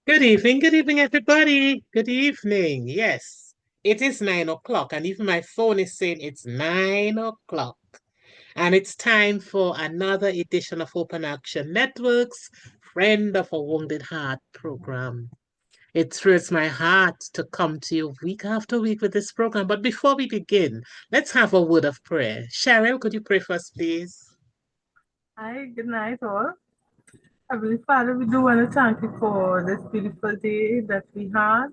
Good evening, everybody. Good evening. Yes, it is 9 o'clock, and even my phone is saying it's 9 o'clock. And it's time for another edition of Open Action Network's Friend of a Wounded Heart program. It thrills my heart to come to you week after week with this program. But before we begin, let's have a word of prayer. Cheryl, could you pray for us, please? Hi, good night, all. Heavenly Father, we do want to thank you for this beautiful day that we had.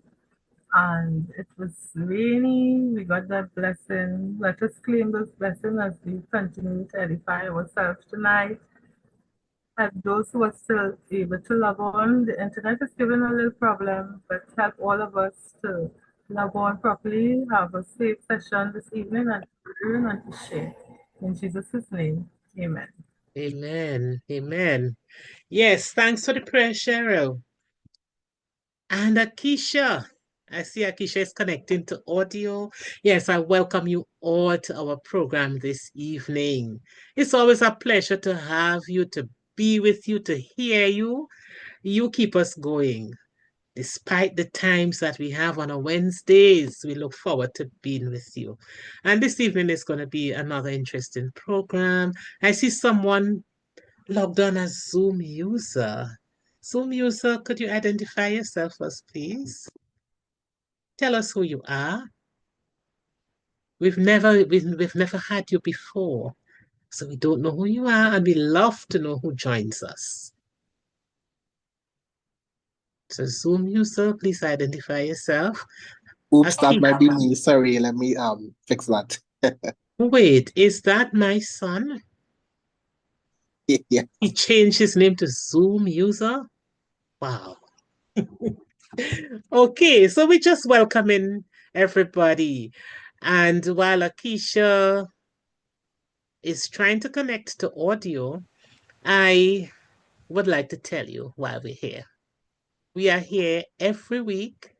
And it was rainy. We got that blessing. Let us claim those blessings as we continue to edify ourselves tonight. Help those who are still able to love on. The internet is giving a little problem, but help all of us to love on properly, have a safe session this evening, and to learn and to share. In Jesus' name, amen. Amen. Amen. Yes, thanks for the prayer, Cheryl. And Akisha, I see Akisha is connecting to audio. Yes, I welcome you all to our program this evening. It's always a pleasure to have you, to be with you, to hear you. You keep us going. Despite the times that we have on a Wednesdays, we look forward to being with you. And this evening is going to be another interesting program. I see someone logged on as Zoom user. Zoom user, could you identify yourself first, please? Tell us who you are. We've never had you before, so we don't know who you are, and we love to know who joins us. So Zoom user, please identify yourself. Oops, that Aki, might be me. Sorry, let me fix that. wait, is that my son? Yeah. He changed his name to Zoom user? Wow. Okay, so we're just welcoming everybody. And while Akisha is trying to connect to audio, I would like to tell you why we're here. We are here every week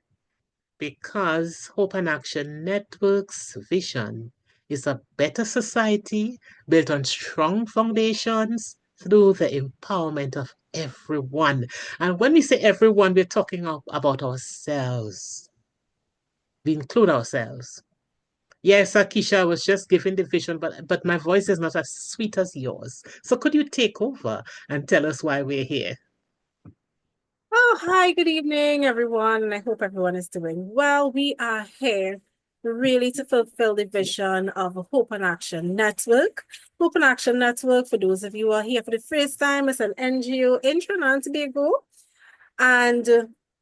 because Hope and Action Network's vision is a better society built on strong foundations through the empowerment of everyone. And when we say everyone, we're talking about ourselves. We include ourselves. Yes, Akisha was just giving the vision, but my voice is not as sweet as yours. So could you take over and tell us why we're here? Oh, hi, good evening, everyone. And I hope everyone is doing well. We are here really to fulfill the vision of a Hope and Action Network. Hope and Action Network, for those of you who are here for the first time, is an NGO in Trinidad and Tobago. And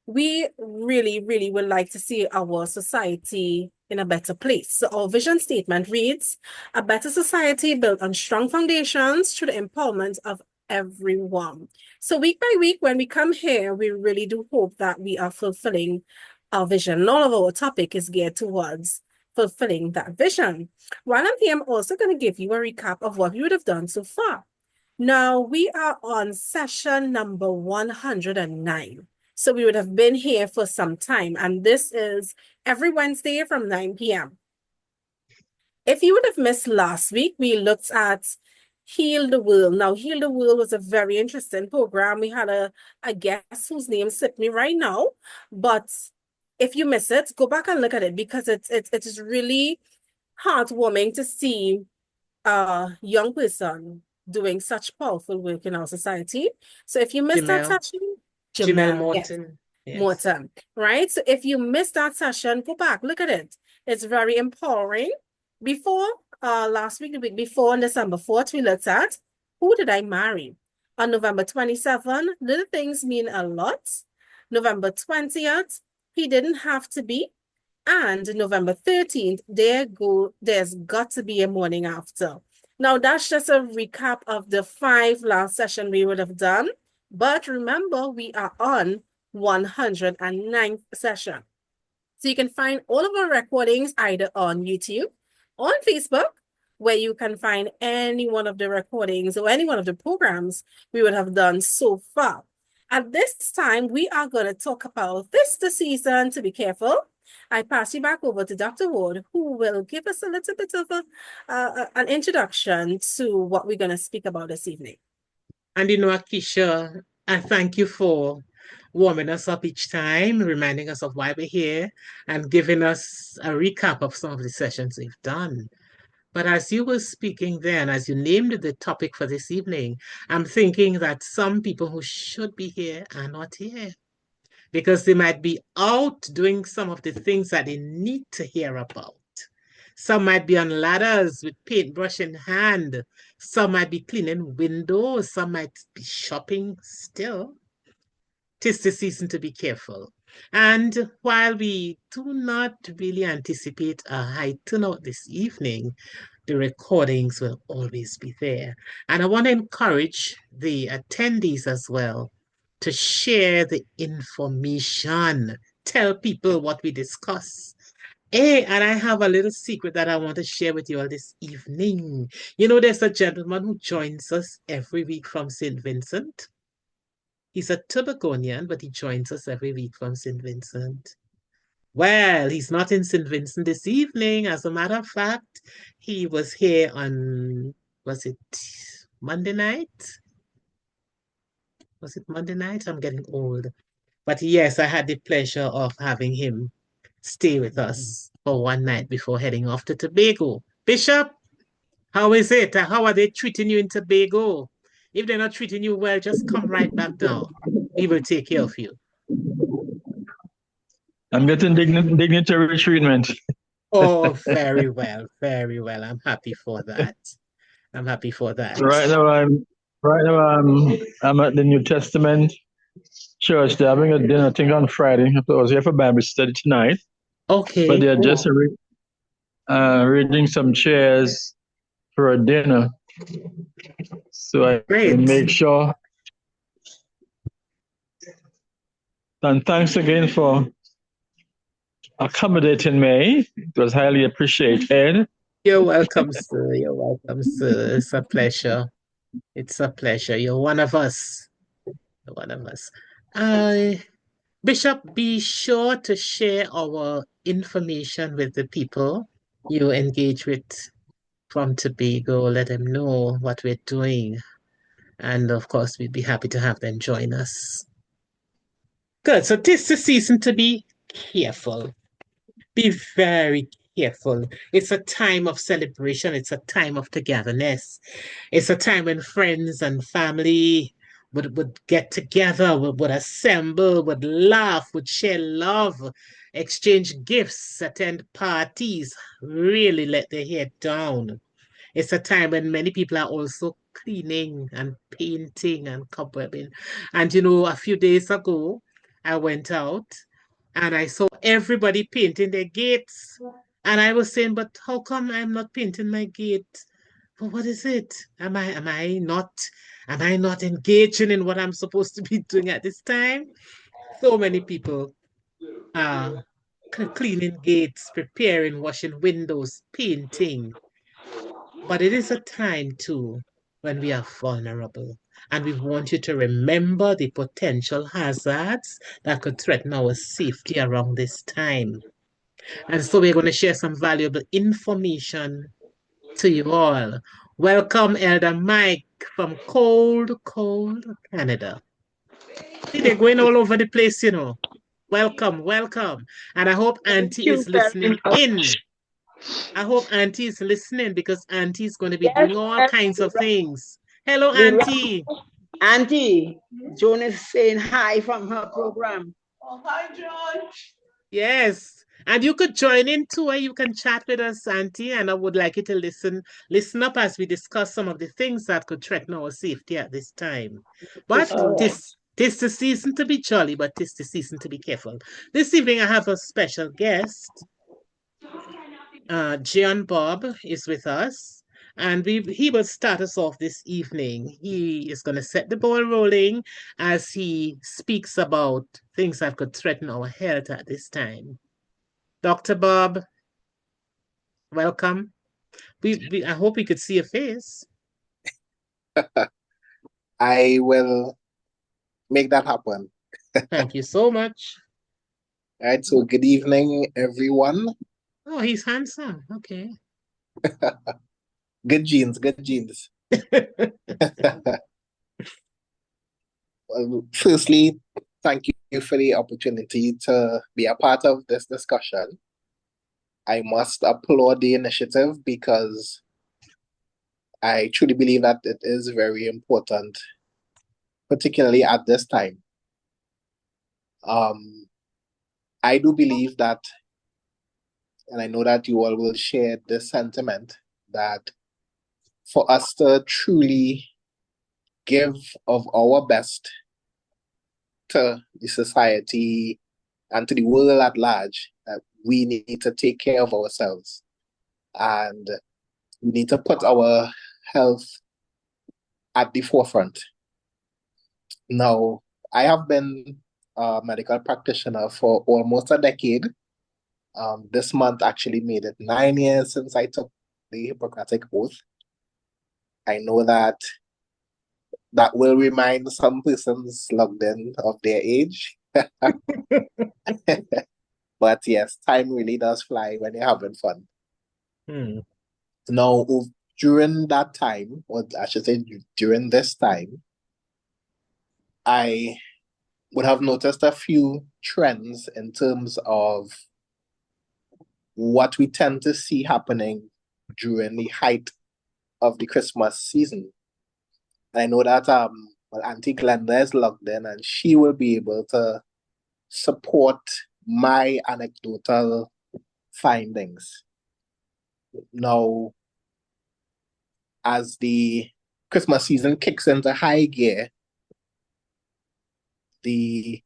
we really, really would like to see our society in a better place. So our vision statement reads, a better society built on strong foundations through the empowerment of everyone. So week by week, when we come here, we really do hope that we are fulfilling our vision. All of our topic is geared towards fulfilling that vision. While I'm here, I'm also going to give you a recap of what we would have done so far. Now, we are on session number 109. So we would have been here for some time, and this is every Wednesday from 9 p.m. If you would have missed last week, we looked at Heal the World. Now, Heal the World was a very interesting program. We had a guest whose name slipped me right now, but if you miss it, go back and look at it because it is really heartwarming to see a young person doing such powerful work in our society. So if you missed that Jamel. session, Jamel Jamel, yes, Morton. Yes. Morton, right? So if you missed that session, go back, look at it. It's very empowering. Before, last week, the week before, on December 4th, we looked at Who Did I Marry? On November 27th, Little Things Mean a Lot. November 20th, He Didn't Have to Be. And November 13th, there's got to be a morning after. Now, that's just a recap of the 5 last session we would have done. But remember, we are on 109th session. So you can find all of our recordings either on YouTube, on Facebook, where you can find any one of the recordings or any one of the programs we would have done so far. At this time, we are going to talk about the season, to be careful. I pass you back over to Dr. Ward, who will give us a little bit of an introduction to what we're going to speak about this evening. And you know, Akisha, I thank you for warming us up each time, reminding us of why we're here, and giving us a recap of some of the sessions we've done. But as you were speaking then, as you named the topic for this evening, I'm thinking that some people who should be here are not here because they might be out doing some of the things that they need to hear about. Some might be on ladders with paintbrush in hand. Some might be cleaning windows. Some might be shopping still. 'Tis the season to be careful. And while we do not really anticipate a high turnout this evening, the recordings will always be there. And I want to encourage the attendees as well to share the information. Tell people what we discuss. Hey, and I have a little secret that I want to share with you all this evening. You know, there's a gentleman who joins us every week from St. Vincent. He's a Tobagonian, but he joins us every week from St. Vincent. Well, he's not in St. Vincent this evening. As a matter of fact, he was here on, was it Monday night? Was it Monday night? I'm getting old. But yes, I had the pleasure of having him stay with us for one night before heading off to Tobago. Bishop, how is it? How are they treating you in Tobago? If they're not treating you well, just come right back down. We will take care of you. I'm getting dignitary treatment. Oh, very well, very well. I'm happy for that. I'm happy for that. Right now, I'm at the New Testament church. They're having a dinner, I think, on Friday. I was here for Bible study tonight. Okay. But they're just arranging some chairs for a dinner. So I can make sure. And thanks again for accommodating me. It was highly appreciated. You're welcome, sir. You're welcome, sir. It's a pleasure. It's a pleasure. You're one of us. You're one of us. Bishop, be sure to share our information with the people you engage with from Tobago. Let them know what we're doing. And of course, we'd be happy to have them join us. Good. So this is the season to be careful. Be very careful. It's a time of celebration. It's a time of togetherness. It's a time when friends and family would get together, would assemble, would laugh, would share love, exchange gifts, attend parties, really let their hair down. It's a time when many people are also cleaning and painting and cobwebbing. And you know, a few days ago, I went out and I saw everybody painting their gates. And I was saying, but how come I'm not painting my gate? Well, what is it? Am I not engaging in what I'm supposed to be doing at this time? So many people are cleaning gates, preparing, washing windows, painting. But it is a time too when we are vulnerable. And we want you to remember the potential hazards that could threaten our safety around this time. And so we're going to share some valuable information to you all. Welcome, Elder Mike from cold Canada. See, they're going all over the place, you know. Welcome, welcome. And I hope Auntie is listening in. I hope Auntie is listening because Auntie is going to be doing all kinds of things. Hello, Auntie. Auntie, Joan is saying hi from her program. Oh, hi, Joan. Yes. And you could join in too, or you can chat with us, Auntie, and I would like you to listen up as we discuss some of the things that could threaten our safety at this time. But this the season to be jolly, but this the season to be careful. This evening I have a special guest. John Bobb is with us, and he will start us off this evening. He is going to set the ball rolling as he speaks about things that could threaten our health at this time. Dr. Bobb, welcome. I hope we could see your face. I will make that happen. Thank you so much. All right, so good evening, everyone. Oh, he's handsome. Okay. Good genes, good genes. Well, firstly, thank you for the opportunity to be a part of this discussion. I must applaud the initiative because I truly believe that it is very important, particularly at this time. I do believe that, and I know that you all will share this sentiment, that for us to truly give of our best to the society and to the world at large, that we need to take care of ourselves. And we need to put our health at the forefront. Now, I have been a medical practitioner for almost a decade. This month actually made it 9 years since I took the Hippocratic Oath. I know that will remind some persons logged in of their age. But yes, time really does fly when you're having fun. Now, during that time, or I should say during this time, I would have noticed a few trends in terms of what we tend to see happening during the height of the Christmas season. I know that Auntie Glenda is logged in and she will be able to support my anecdotal findings. Now, as the Christmas season kicks into high gear, the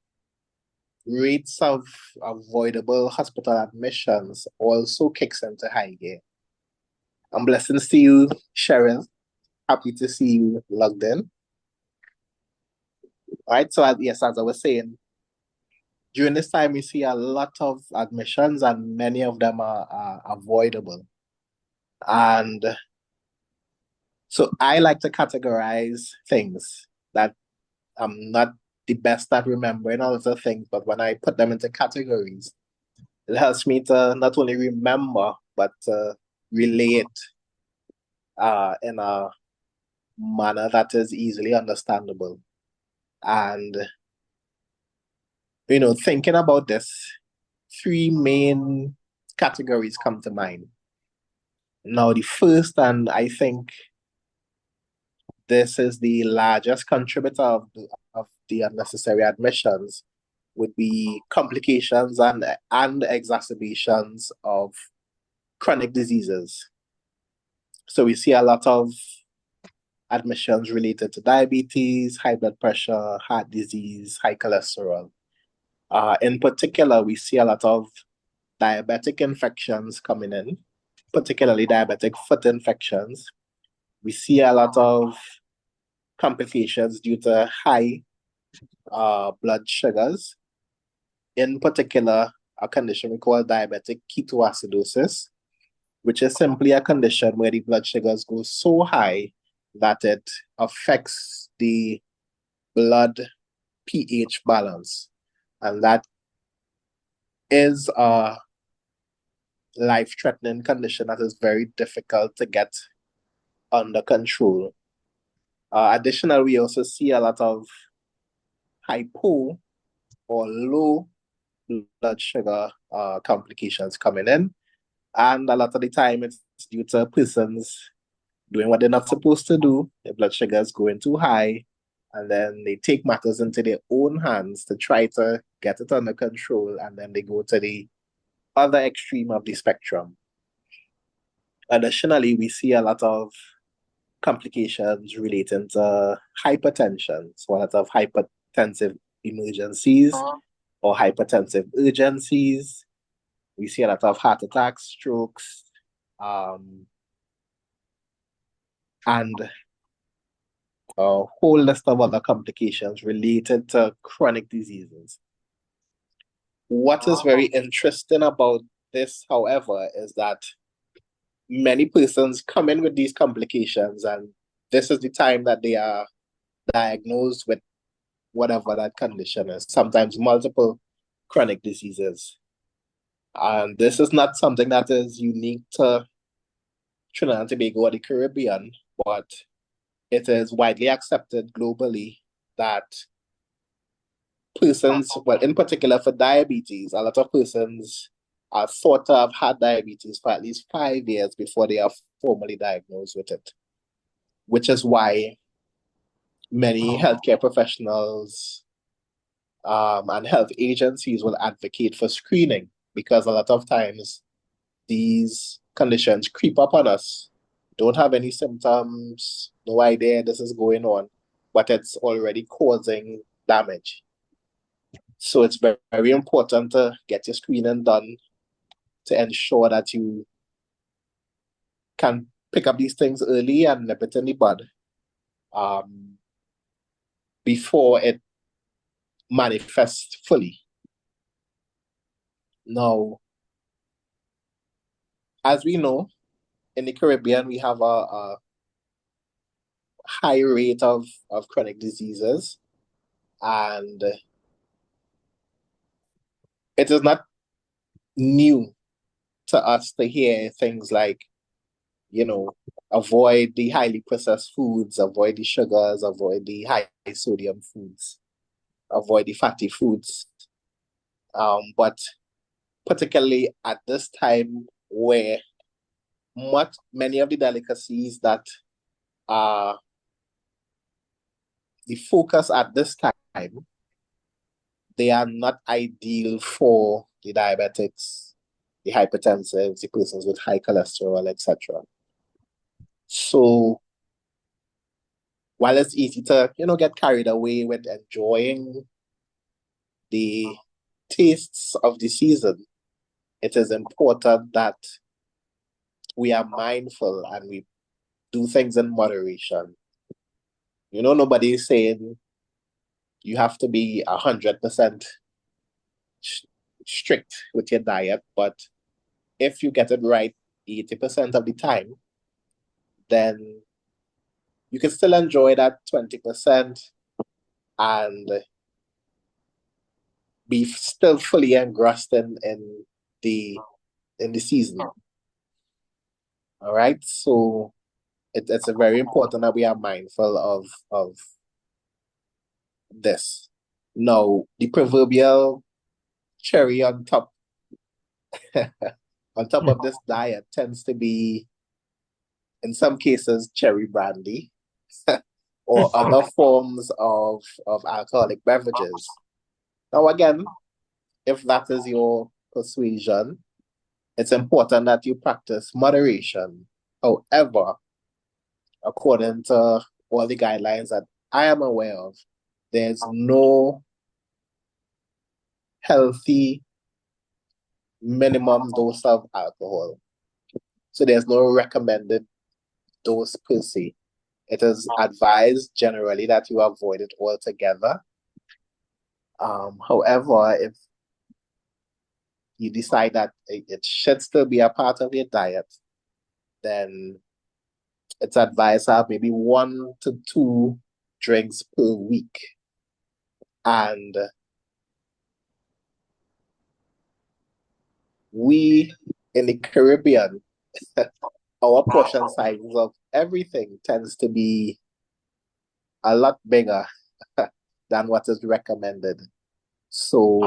rates of avoidable hospital admissions also kicks into high gear. I'm blessings to you, Cheryl. Happy to see you logged in. All right, so yes, as I was saying, during this time, we see a lot of admissions and many of them are avoidable. And so I like to categorize things that I'm not the best at remembering all of the things, but when I put them into categories, it helps me to not only remember, but relate in a manner that is easily understandable. And, thinking about this, 3 main categories come to mind. Now, the first, and I think this is the largest contributor of the unnecessary admissions, would be complications and exacerbations of chronic diseases. So we see a lot of admissions related to diabetes, high blood pressure, heart disease, high cholesterol. In particular, we see a lot of diabetic infections coming in, particularly diabetic foot infections. We see a lot of complications due to high blood sugars. In particular, a condition we call diabetic ketoacidosis, which is simply a condition where the blood sugars go so high that it affects the blood pH balance. And that is a life-threatening condition that is very difficult to get under control. Additionally, we also see a lot of hypo or low blood sugar complications coming in. And a lot of the time, it's due to persons doing what they're not supposed to do. Their blood sugar is going too high, and then they take matters into their own hands to try to get it under control, and then they go to the other extreme of the spectrum. Additionally, we see a lot of complications relating to hypertension, so a lot of hypertensive emergencies or hypertensive urgencies. We see a lot of heart attacks, strokes, and a whole list of other complications related to chronic diseases. What is very interesting about this, however, is that many persons come in with these complications, and this is the time that they are diagnosed with whatever that condition is, sometimes multiple chronic diseases. And this is not something that is unique to Trinidad and Tobago or the Caribbean, but it is widely accepted globally that persons, well, in particular for diabetes, a lot of persons are thought to have had diabetes for at least 5 years before they are formally diagnosed with it, which is why many healthcare professionals and health agencies will advocate for screening, because a lot of times these conditions creep up on us. Don't have any symptoms, no idea this is going on, but it's already causing damage. So it's very, very important to get your screening done to ensure that you can pick up these things early and nip it in the bud before it manifests fully. Now, as we know, in the Caribbean, we have a high rate of chronic diseases, and it is not new to us to hear things like, avoid the highly processed foods, avoid the sugars, avoid the high sodium foods, avoid the fatty foods. But particularly at this time where many of the delicacies that are the focus at this time, they are not ideal for the diabetics, the hypertensives, the persons with high cholesterol, etc. So while it's easy to, get carried away with enjoying the tastes of the season, it is important that we are mindful and we do things in moderation. Nobody is saying you have to be 100% strict with your diet, but if you get it right 80% of the time, then you can still enjoy that 20% and be still fully engrossed in the season. All right, so it's very important that we are mindful of this. Now, the proverbial cherry on top on top of this diet tends to be, in some cases, cherry brandy or other forms of alcoholic beverages. Now, again, if that is your persuasion, it's important that you practice moderation. However, according to all the guidelines that I am aware of, there's no healthy minimum dose of alcohol. So there's no recommended dose per se. It is advised generally that you avoid it altogether. However, if you decide that it should still be a part of your diet, then it's advised to have maybe 1 to 2 drinks per week. And we in the Caribbean, our portion sizes of everything tends to be a lot bigger than what is recommended. So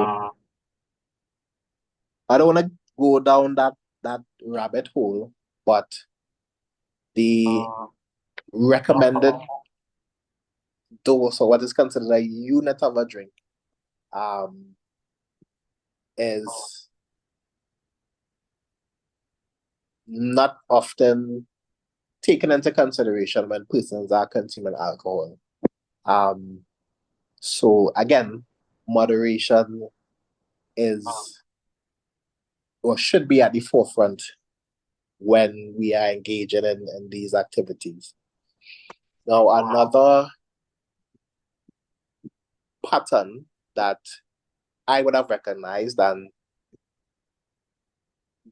I don't want to go down that rabbit hole, but the recommended dose, or what is considered a unit of a drink, is not often taken into consideration when persons are consuming alcohol. So again, moderation is or should be at the forefront when we are engaging in these activities. Now, another pattern that I would have recognized, and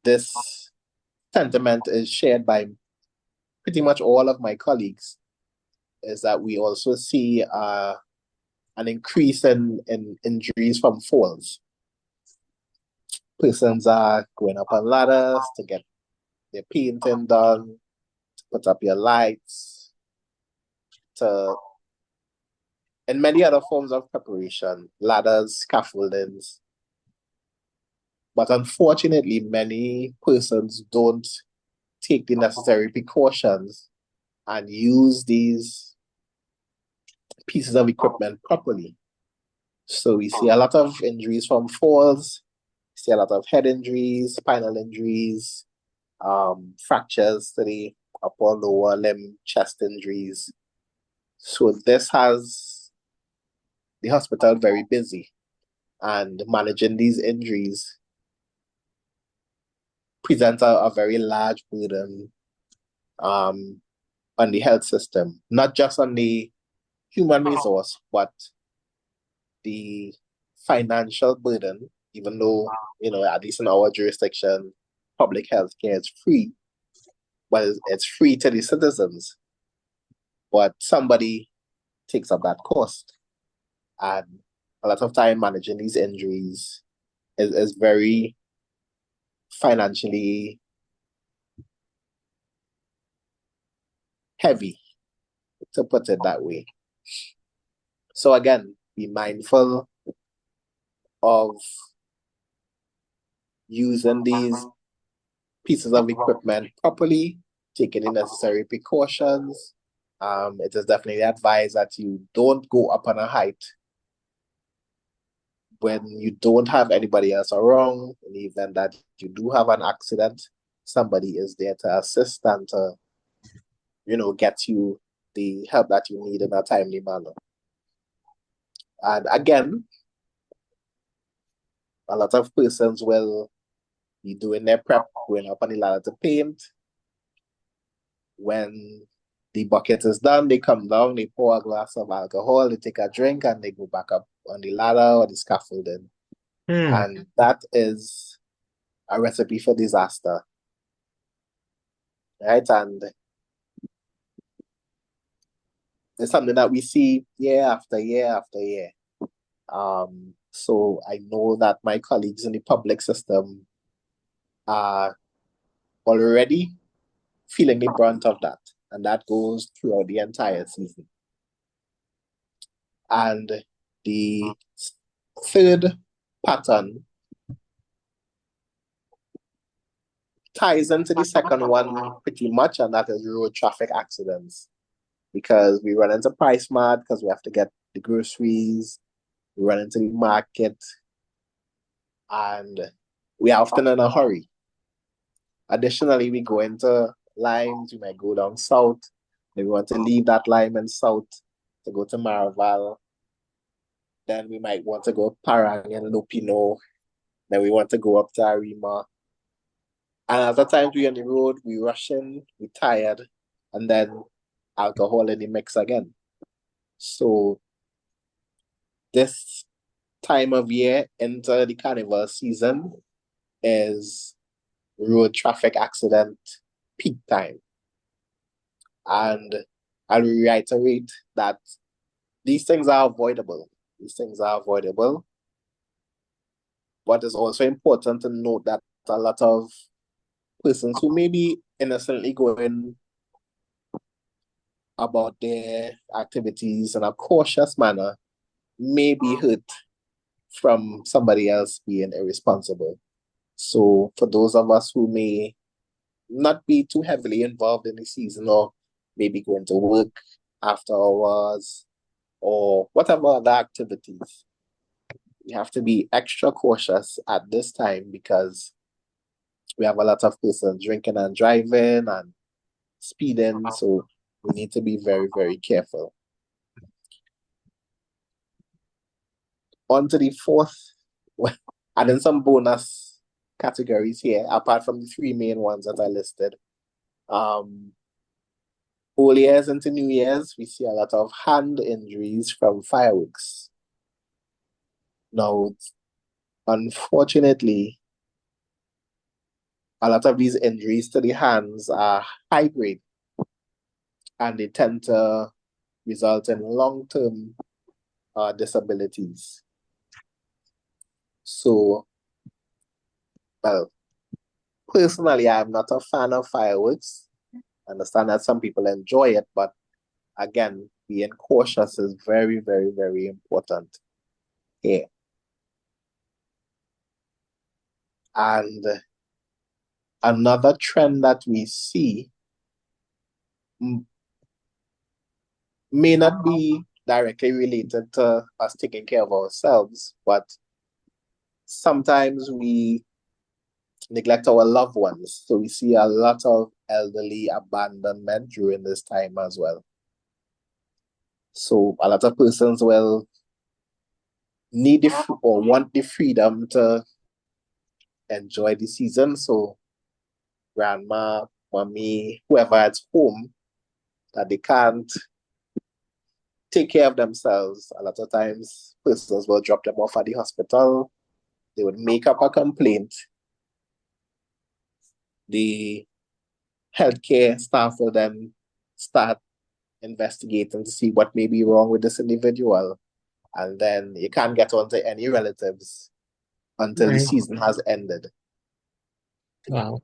this sentiment is shared by pretty much all of my colleagues, is that we also see an increase in injuries from falls. Persons are going up on ladders to get their painting done, to put up your lights, to in many other forms of preparation, ladders, scaffoldings. But unfortunately, many persons don't take the necessary precautions and use these pieces of equipment properly. So we see a lot of injuries from falls, see a lot of head injuries, spinal injuries, fractures to the upper lower limb, chest injuries. So this has the hospital very busy, and managing these injuries presents a very large burden on the health system, not just on the human resource, but the financial burden, even though, at least in our jurisdiction, public health care is free, but it's free to the citizens. But somebody takes up that cost. And a lot of time managing these injuries is very financially heavy, to put it that way. So again, be mindful of using these pieces of equipment properly, taking the necessary precautions. It is definitely advised that you don't go up on a height when you don't have anybody else around. In the event that you do have an accident, somebody is there to assist and to, get you the help that you need in a timely manner. And again, a lot of persons will be doing their prep, going up on the ladder to paint. When the bucket is done, they come down, they pour a glass of alcohol, they take a drink, and they go back up on the ladder or the scaffolding. And that is a recipe for disaster. Right? And it's something that we see year after year after year. So I know that my colleagues in the public system are already feeling the brunt of that. And that goes throughout the entire season. And the third pattern ties into the second one pretty much, and that is road traffic accidents. Because we run into Price Mart because we have to get the groceries, we run into the market, and we are often in a hurry. Additionally, we go into Limes, we might go down south, then we want to leave that Lime and south to go to Maraval. Then we might want to go Parang and Lupino. Then we want to go up to Arima. And at the times we're on the road, we rushing, we're tired, and then alcohol in the mix again. So this time of year into the carnival season is road traffic accident peak time. And I'll reiterate that these things are avoidable. These things are avoidable. But it's also important to note that a lot of persons who may be innocently going about their activities in a cautious manner may be hurt from somebody else being irresponsible. So for those of us who may not be too heavily involved in the season, or maybe going to work after hours or whatever other activities, we have to be extra cautious at this time because we have a lot of persons drinking and driving and speeding, so we need to be very, very careful. On to the fourth, and then some bonus categories here, apart from the three main ones that I listed. Old Years into New Year's, we see a lot of hand injuries from fireworks. Now, unfortunately, a lot of these injuries to the hands are high grade, and they tend to result in long-term disabilities. So, well, personally, I'm not a fan of fireworks. I understand that some people enjoy it, but again, being cautious is very, very, very important here. And another trend that we see may not be directly related to us taking care of ourselves, but sometimes we neglect our loved ones. So we see a lot of elderly abandonment during this time as well. So a lot of persons will need or want the freedom to enjoy the season. So grandma, mommy, whoever at home, that they can't take care of themselves. A lot of times persons will drop them off at the hospital. They would make up a complaint. The healthcare staff will then start investigating to see what may be wrong with this individual. And then you can't get on to any relatives until the season has ended. Wow.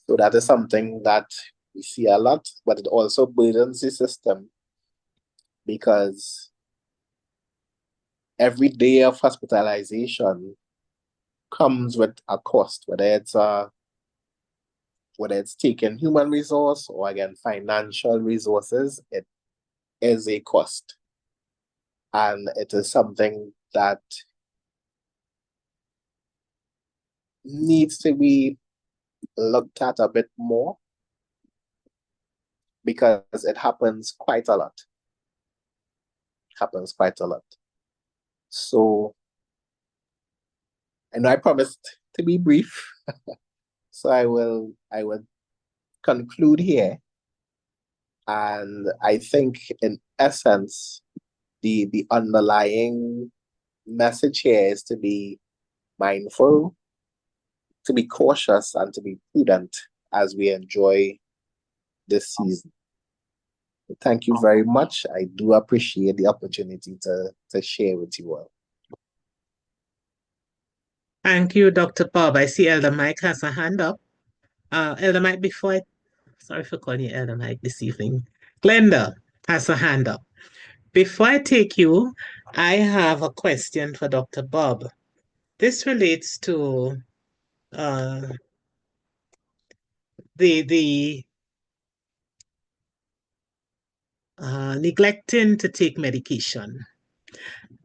So that is something that we see a lot, but it also burdens the system because every day of hospitalization comes with a cost, whether it's taking human resource or again financial resources, it is a cost. And it is something that needs to be looked at a bit more because it happens quite a lot. So, and I promised to be brief, so I will conclude here. And I think in essence, the underlying message here is to be mindful, to be cautious, and to be prudent as we enjoy this season. Thank you very much. I do appreciate the opportunity to share with you all. Thank you, Dr. Bob. I see Elder Mike has a hand up. Elder Mike, sorry for calling you Elder Mike this evening. Glenda has a hand up. Before I take you, I have a question for Dr. Bob. This relates to the neglecting to take medication.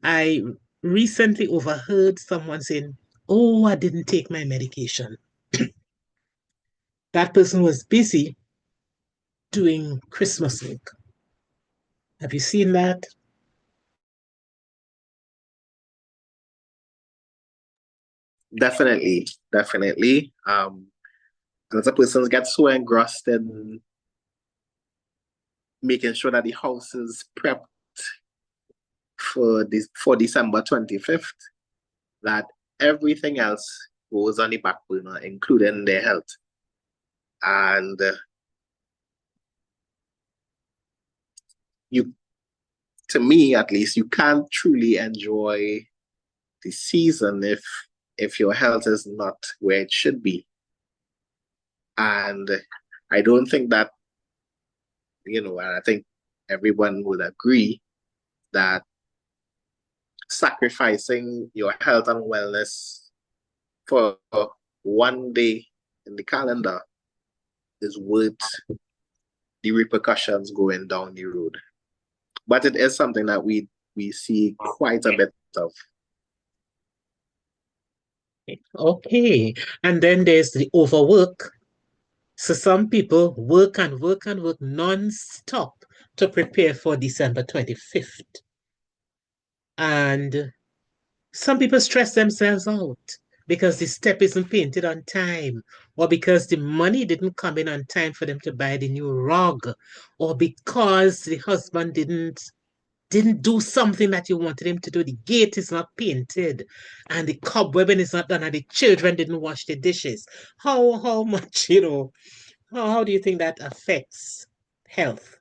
I recently overheard someone saying, "Oh, I didn't take my medication." That person was busy doing Christmas work. Have you seen that? Definitely. Other persons get so engrossed in making sure that the house is prepped for December 25th, that everything else goes on the back burner, including their health. And to me at least, you can't truly enjoy the season if your health is not where it should be. And I don't think that, and I think everyone would agree that sacrificing your health and wellness for one day in the calendar is worth the repercussions going down the road. But it is something that we see quite a bit of. Okay. And then there's the overwork. So some people work and work and work non-stop to prepare for December 25th. And some people stress themselves out because the step isn't painted on time, or because the money didn't come in on time for them to buy the new rug, or because the husband didn't do something that you wanted him to do. The gate is not painted and the cobwebbing is not done and the children didn't wash the dishes. How much, how do you think that affects health?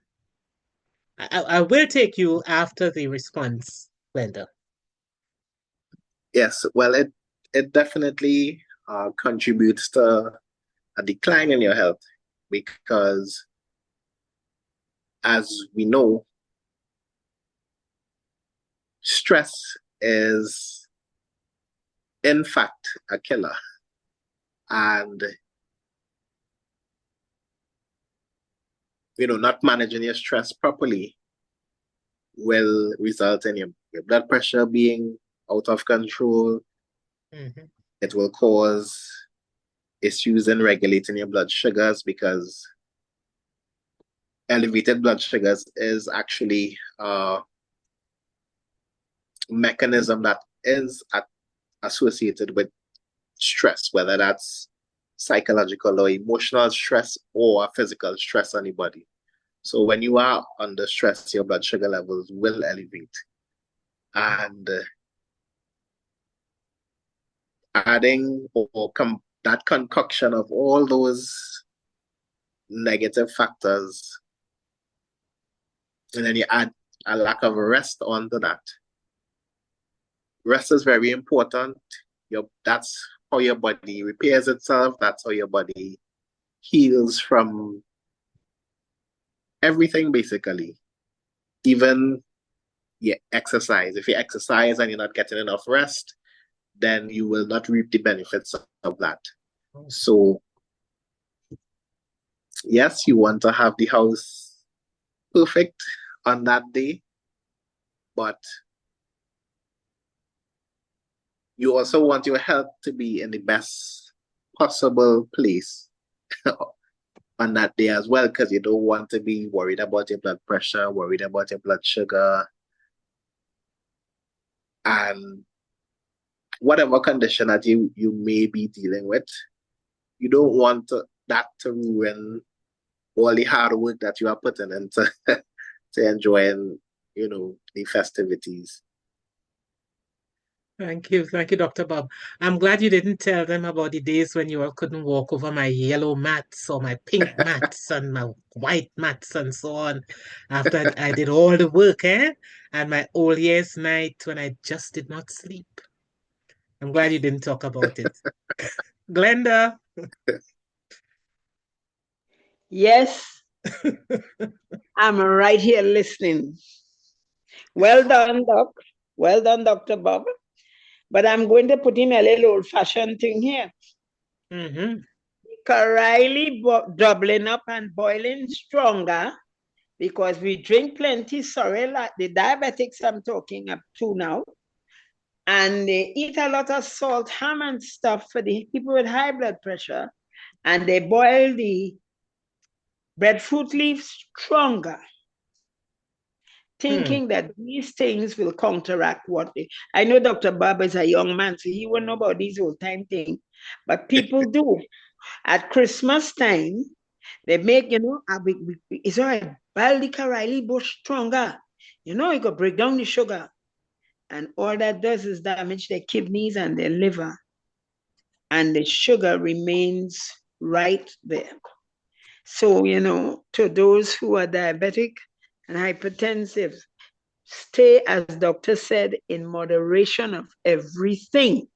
I will take you after the response, Glenda. Yes, well, it definitely contributes to a decline in your health because, as we know, stress is in fact a killer. And not managing your stress properly will result in your blood pressure being out of control. It will cause issues in regulating your blood sugars, because elevated blood sugars is actually a mechanism that is associated with stress, whether that's psychological or emotional stress or physical stress on the body. So when you are under stress, your blood sugar levels will elevate. And adding that concoction of all those negative factors, and then you add a lack of rest onto that. Rest is very important. That's how your body repairs itself. That's how your body heals from everything, basically. Even exercise. If you exercise and you're not getting enough rest, then you will not reap the benefits of that. So, yes, you want to have the house perfect on that day, but you also want your health to be in the best possible place on that day as well, because you don't want to be worried about your blood pressure, worried about your blood sugar, and whatever condition that you may be dealing with. You don't want that to ruin all the hard work that you are putting into to enjoying, the festivities. Thank you, Dr. Bob. I'm glad you didn't tell them about the days when you all couldn't walk over my yellow mats or my pink mats and my white mats and so on after I did all the work, and my old year's night when I just did not sleep. I'm glad you didn't talk about it. Glenda. Yes, I'm right here listening. Well done, Doc. Well done, Dr. Bob. But I'm going to put in a little old-fashioned thing here. Riley doubling up and boiling stronger, because we drink plenty sorrel, like the diabetics I'm talking up to now, and they eat a lot of salt, ham and stuff for the people with high blood pressure, and they boil the breadfruit leaves stronger, thinking that these things will counteract what they... I know Dr. Bob is a young man, so he won't know about these old-time things, but people do. At Christmas time, they make, it's all right, boil the Riley bush stronger. It could break down the sugar. And all that does is damage their kidneys and their liver. And the sugar remains right there. So, to those who are diabetic and hypertensive, stay, as doctor said, in moderation of everything.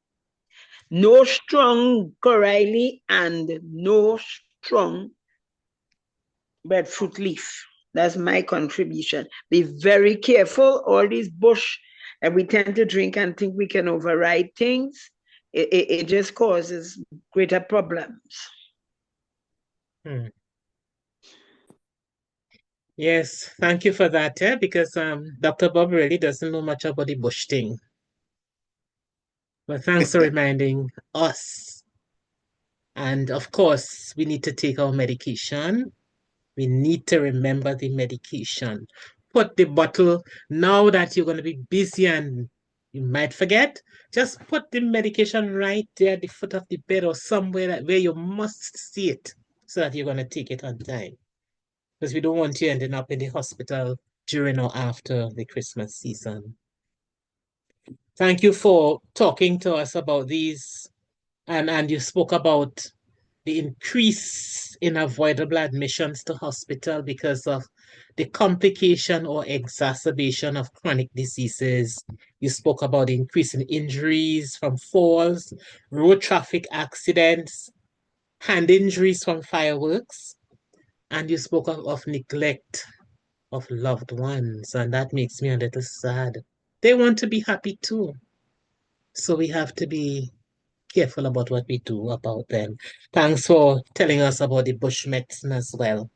No strong Riley and no strong breadfruit leaf. That's my contribution. Be very careful. All these bush that we tend to drink and think we can override things, it just causes greater problems. Yes, thank you for that, because Dr. Bob really doesn't know much about the bush thing. But thanks for reminding us. And of course, we need to take our medication. We need to remember the medication. Put the bottle, now that you're going to be busy and you might forget, just put the medication right there at the foot of the bed or somewhere where you must see it, so that you're going to take it on time. Because we don't want you ending up in the hospital during or after the Christmas season. Thank you for talking to us about these. And you spoke about the increase in avoidable admissions to hospital because of the complication or exacerbation of chronic diseases. You spoke about the increase in injuries from falls, road traffic accidents, hand injuries from fireworks, and you spoke of neglect of loved ones, and that makes me a little sad. they want to be happy too. So we have to be careful about what we do about them. Thanks for telling us about the bush medicine as well.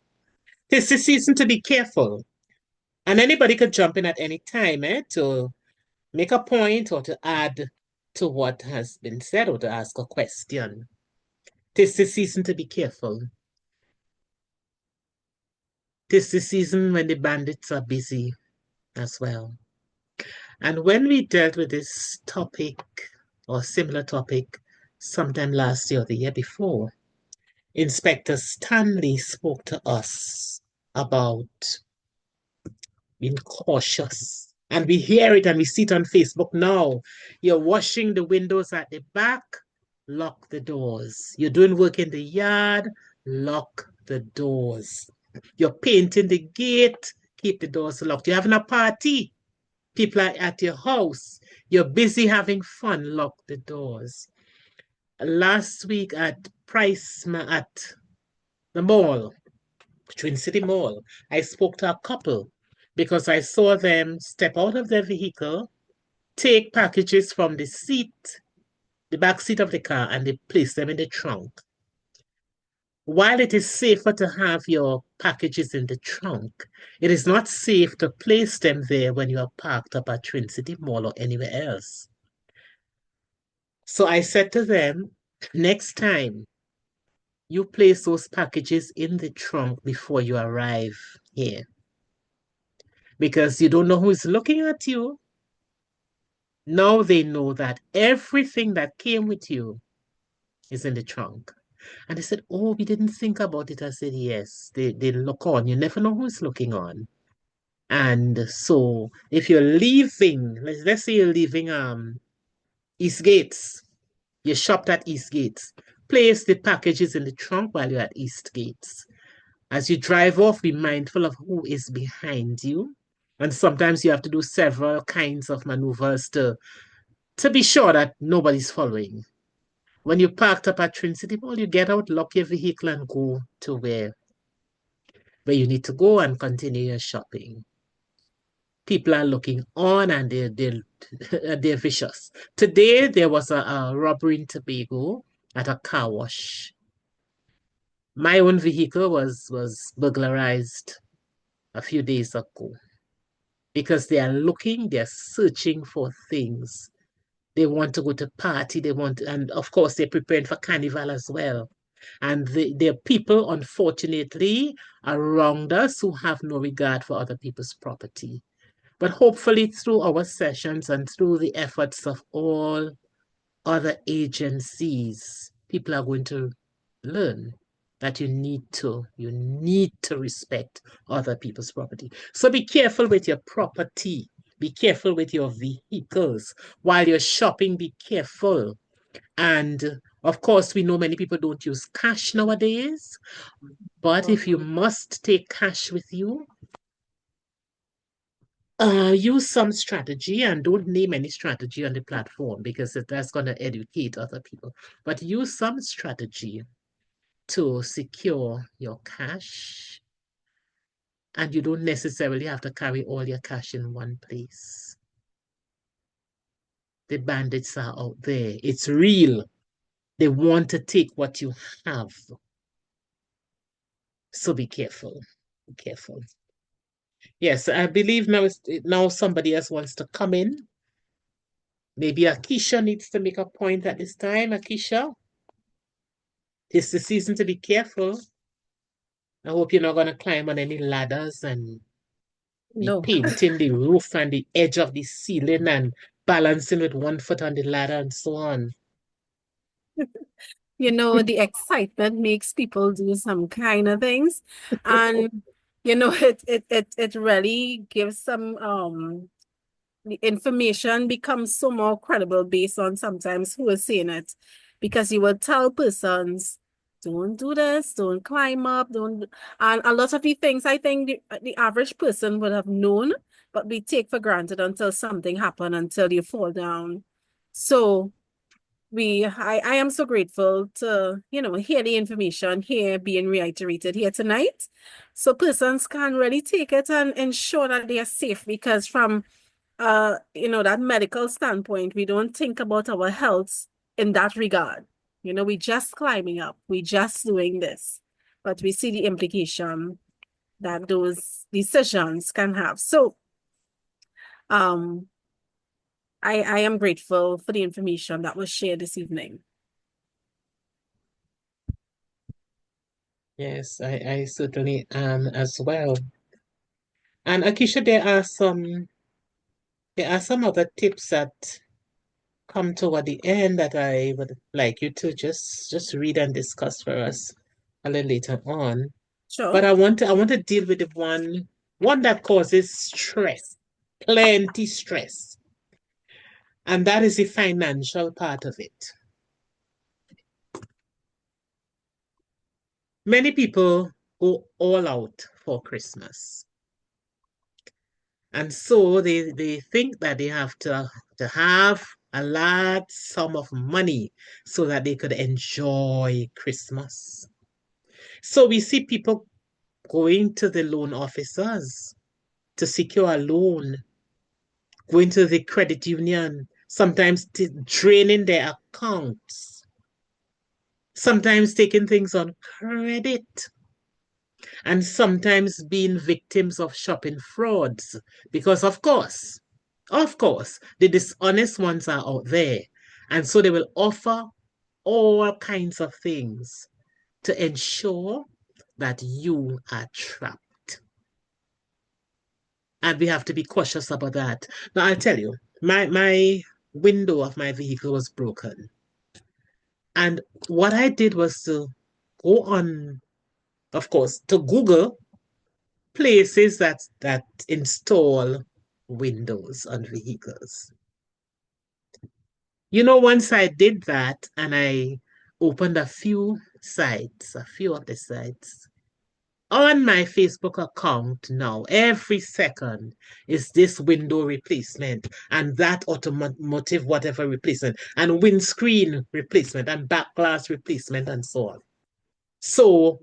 It's the season to be careful. And anybody could jump in at any time to make a point or to add to what has been said or to ask a question. Tis the season to be careful. Tis the season when the bandits are busy as well. And when we dealt with this topic or similar topic sometime last year or the year before, Inspector Stanley spoke to us about being cautious. And we hear it and we see it on Facebook now. You're washing the windows at the back, lock the doors. You're doing work in the yard, lock the doors. You're painting the gate, keep the doors locked. You're having a party, people are at your house. You're busy having fun, lock the doors. Last week at the mall, Twin City Mall, I spoke to a couple because I saw them step out of their vehicle, take packages from the back seat of the car, and they place them in the trunk. While it is safer to have your packages in the trunk, it is not safe to place them there when you are parked up at Twin City Mall or anywhere else. So I said to them, next time you place those packages in the trunk before you arrive here, because you don't know who's looking at you. Now they know that everything that came with you is in the trunk. And they said, oh, we didn't think about it. I said, yes, they look on. You never know who's looking on. And so if you're leaving, let's say you're leaving East Gates, you shopped at East Gates, place the packages in the trunk while you're at East Gates. As you drive off, be mindful of who is behind you. And sometimes you have to do several kinds of maneuvers to be sure that nobody's following. When you parked up at Twin City Mall, you get out, lock your vehicle, and go to where you need to go and continue your shopping. People are looking on and they're vicious. Today, there was a robbery in Tobago at a car wash. My own vehicle was burglarized a few days ago because they are looking, they're searching for things. They want to go to party, and of course, they're preparing for carnival as well. And there are people, unfortunately, around us who have no regard for other people's property. But hopefully through our sessions and through the efforts of all other agencies, people are going to learn that you need to respect other people's property. So be careful with your property. Be careful with your vehicles. While you're shopping, be careful. And of course, we know many people don't use cash nowadays. But if you must take cash with you, use some strategy, and don't name any strategy on the platform because that's going to educate other people. But use some strategy to secure your cash. And you don't necessarily have to carry all your cash in one place. The bandits are out there. It's real. They want to take what you have. So be careful. Be careful. Yes, I believe now somebody else wants to come in. Maybe Akisha needs to make a point at this time. Akisha, it's the season to be careful. I hope you're not going to climb on any ladders and be painting the roof and the edge of the ceiling and balancing with one foot on the ladder and so on. You know, the excitement makes people do some kind of things. And, you know, it really gives some, the information becomes so more credible based on sometimes who is saying it. Because you will tell persons, don't do this, don't climb up, don't. And a lot of the things I think the average person would have known, but we take for granted until something happens, until you fall down. So I am so grateful to, you know, hear the information here being reiterated here tonight. So persons can really take it and ensure that they are safe, because from that medical standpoint, we don't think about our health in that regard. We just climbing up, we just doing this, but we see the implication that those decisions can have. So, I am grateful for the information that was shared this evening. Yes, I certainly am as well. And Akisha, there are some other tips that come toward the end that I would like you to just read and discuss for us a little later on. Sure. But I want to deal with the one that causes stress, plenty stress. And that is the financial part of it. Many people go all out for Christmas. And so they think that they have to have a large sum of money so that they could enjoy Christmas. So we see people going to the loan officers to secure a loan, going to the credit union, sometimes draining their accounts, sometimes taking things on credit, and sometimes being victims of shopping frauds. Because of course, the dishonest ones are out there. And so they will offer all kinds of things to ensure that you are trapped. And we have to be cautious about that. Now, I'll tell you, my window of my vehicle was broken. And what I did was to go on, of course, to Google places that install windows on vehicles. Once I did that and I opened a few of the sites, on my Facebook account now, every second is this window replacement and that automotive whatever replacement and windscreen replacement and back glass replacement and so on. So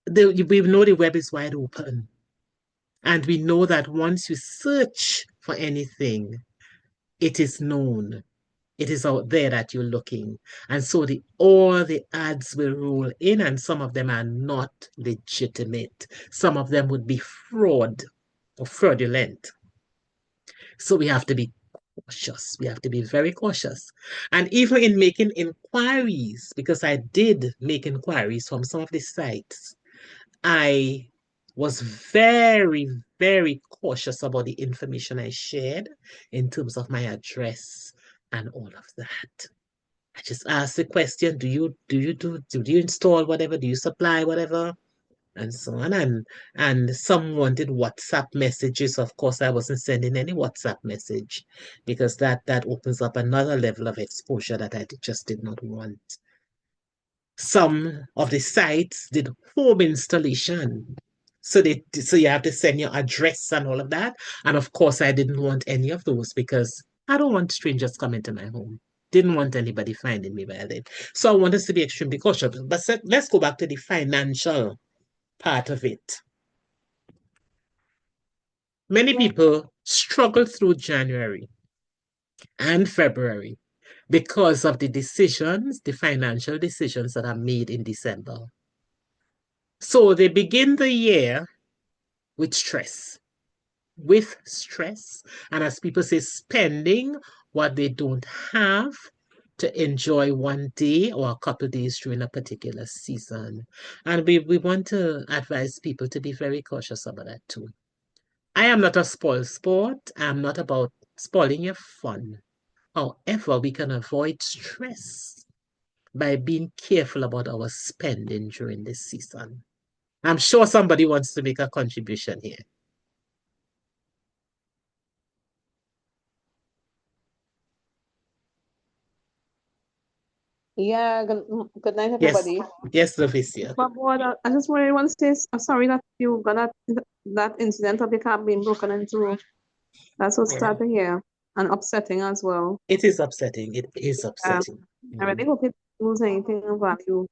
we know the web is wide open. And we know that once you search for anything, it is known. It is out there that you're looking. And so all the ads will roll in, and some of them are not legitimate. Some of them would be fraud or fraudulent. So we have to be cautious. We have to be very cautious. And even in making inquiries, because I did make inquiries from some of the sites, I was very, very cautious about the information I shared in terms of my address and all of that. I just asked the question, do you install whatever? Do you supply whatever? And so on. And some wanted WhatsApp messages. Of course, I wasn't sending any WhatsApp message because that opens up another level of exposure that I just did not want. Some of the sites did home installation. So you have to send your address and all of that. And of course, I didn't want any of those because I don't want strangers coming to my home. Didn't want anybody finding me by then. So I want us to be extremely cautious. But let's go back to the financial part of it. Many people struggle through January and February because of the financial decisions that are made in December. So they begin the year with stress. And as people say, spending what they don't have to enjoy one day or a couple of days during a particular season. And we want to advise people to be very cautious about that too. I am not a spoil sport. I'm not about spoiling your fun. However, we can avoid stress by being careful about our spending during this season. I'm sure somebody wants to make a contribution here. Yeah, good night, everybody. Yes, Lovicia. Bobb-Ward, I just really want to say, I'm sorry that you got that incident of the car being broken into. That's what's starting here and upsetting as well. It is upsetting. It is upsetting. I really hope it lose anything of value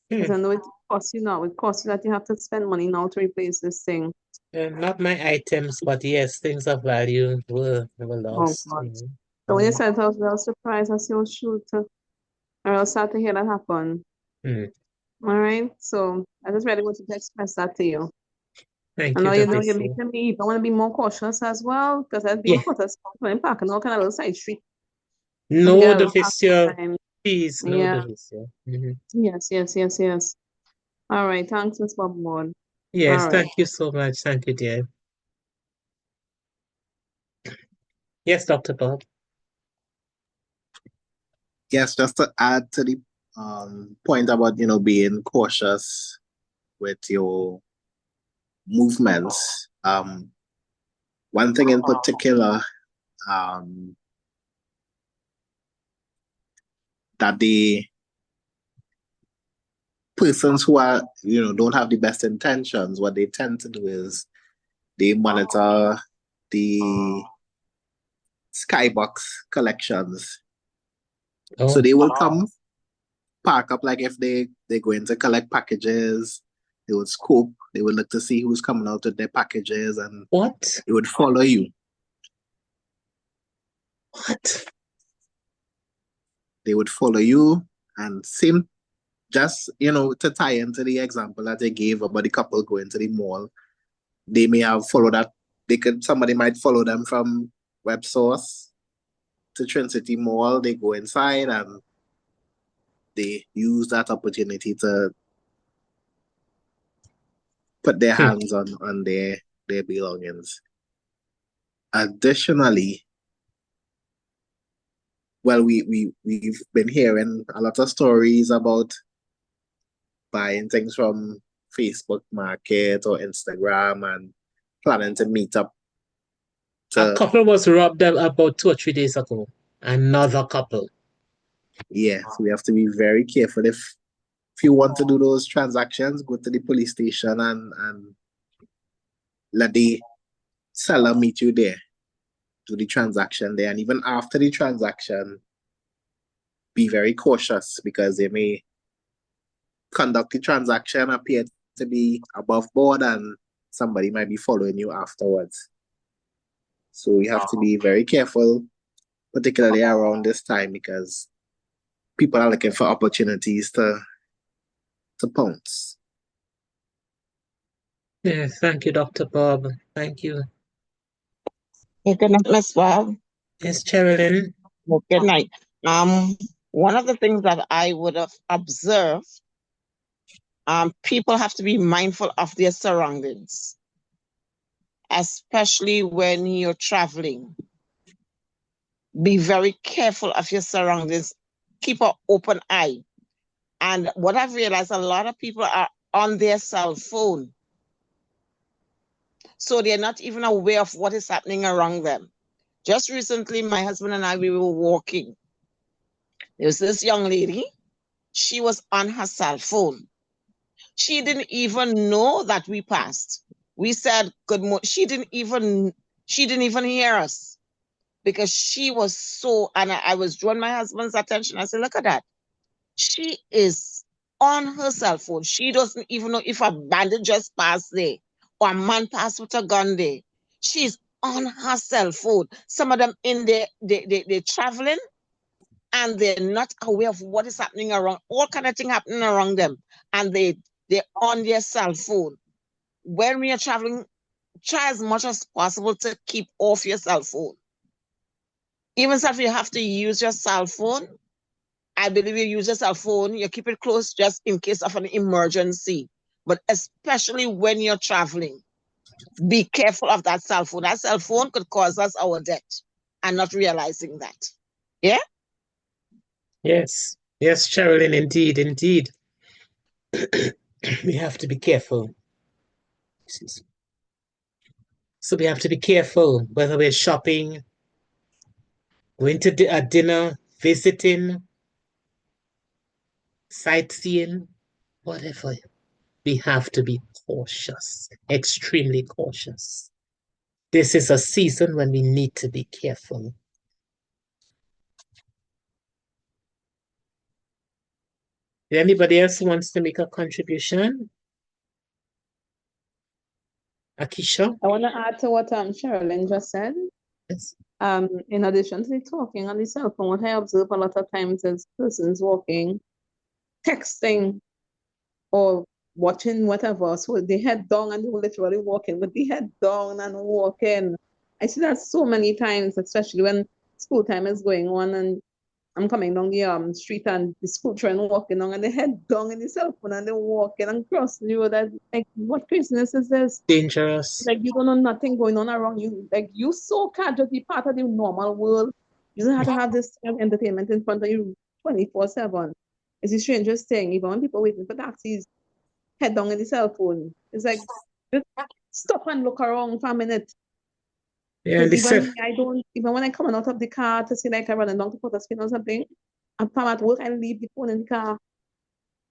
Because I know it costs you now. It costs you that you have to spend money now to replace this thing. Not my items, but yes, things of value were lost. Oh, God. So when you said I was surprised, I said, oh, shoot. I was sad to hear that happen. All right. So I just really wanted to express that to you. Thank I know you, you're making me, I want to be more cautious as well, because I've been put a spot in park and all kind of little side street. No division. Please, no Yeah. division. Yes. All right. Thanks, Ms. Bobb-Ward. Yes, all right. thank you so much. Thank you, dear. Yes, Dr. Bob. Yes, just to add to the point about, being cautious with your movements. One thing in particular, that the persons who are, don't have the best intentions, what they tend to do is they monitor the skybox collections. So they will come, park up, like if they're going to collect packages, they would scope, they would look to see who's coming out with their packages, and they would follow you. They would follow you, and just, to tie into the example that I gave about the couple going to the mall, they may have followed that. Somebody might follow them from Web Source to Trinity Mall. They go inside and they use that opportunity to put their hands on their belongings. Additionally, well, we've been hearing a lot of stories about buying things from Facebook Market or Instagram and planning to meet up. A couple was robbed about 2 or 3 days ago. Another couple. Yeah, so we have to be very careful. If you want to do those transactions, go to the police station and let the seller meet you there. Do the transaction there. And even after the transaction, be very cautious, because they may conduct the transaction, appear to be above board, and somebody might be following you afterwards. So we have to be very careful, particularly around this time, because people are looking for opportunities to pounce. Yeah, thank you, Dr. Bob. Thank you. Good night, Miss Bob. Yes, Sherilyn. Good night. One of the things that I would have observed, people have to be mindful of their surroundings, especially when you're traveling. Be very careful of your surroundings. Keep an open eye. And what I've realized, a lot of people are on their cell phone, so they're not even aware of what is happening around them. Just recently, my husband and I, we were walking. There was this young lady. She was on her cell phone. She didn't even know that we passed. We said good morning. She didn't even hear us, because she was so, and I was drawing my husband's attention. I said, look at that. She is on her cell phone. She doesn't even know if a bandit just passed there or a man passed with a gun there. She's on her cell phone. Some of them in there, they're traveling and they're not aware of what is happening around, all kind of thing happening around them. And they're on their cell phone. When we are traveling, try as much as possible to keep off your cell phone. Even if you have to use your cell phone, I believe you use your cell phone, you keep it close just in case of an emergency. But especially when you're traveling, be careful of that cell phone. That cell phone could cause us our death and not realizing that. Yeah? Yes, Sherilyn, indeed. We have to be careful. So we have to be careful whether we're shopping, going to a dinner, visiting, sightseeing, whatever. We have to be cautious, extremely cautious. This is a season when we need to be careful. Anybody else who wants to make a contribution? Akisha? I want to add to what Sherilyn just said. Yes. In addition to the talking on the cell phone, what I observe a lot of times is persons walking, texting, or watching whatever. So they head down and they were literally walking, but they head down and walking. I see that so many times, especially when school time is going on and I'm coming down the street and the school children walking down and they head down in the cell phone and they're walking and crossing you. That like what craziness is this? Dangerous. Like you don't know nothing going on around you. Like you so can't just be part of the normal world. You don't have to have this entertainment in front of you 24/7. It's the strangest thing. Even when people waiting for taxis, head down in the cell phone. It's like just stop and look around for a minute. Yeah, Even when I come out of the car to see like I run down to put a spin or something, I'm at work, I leave the phone in the car.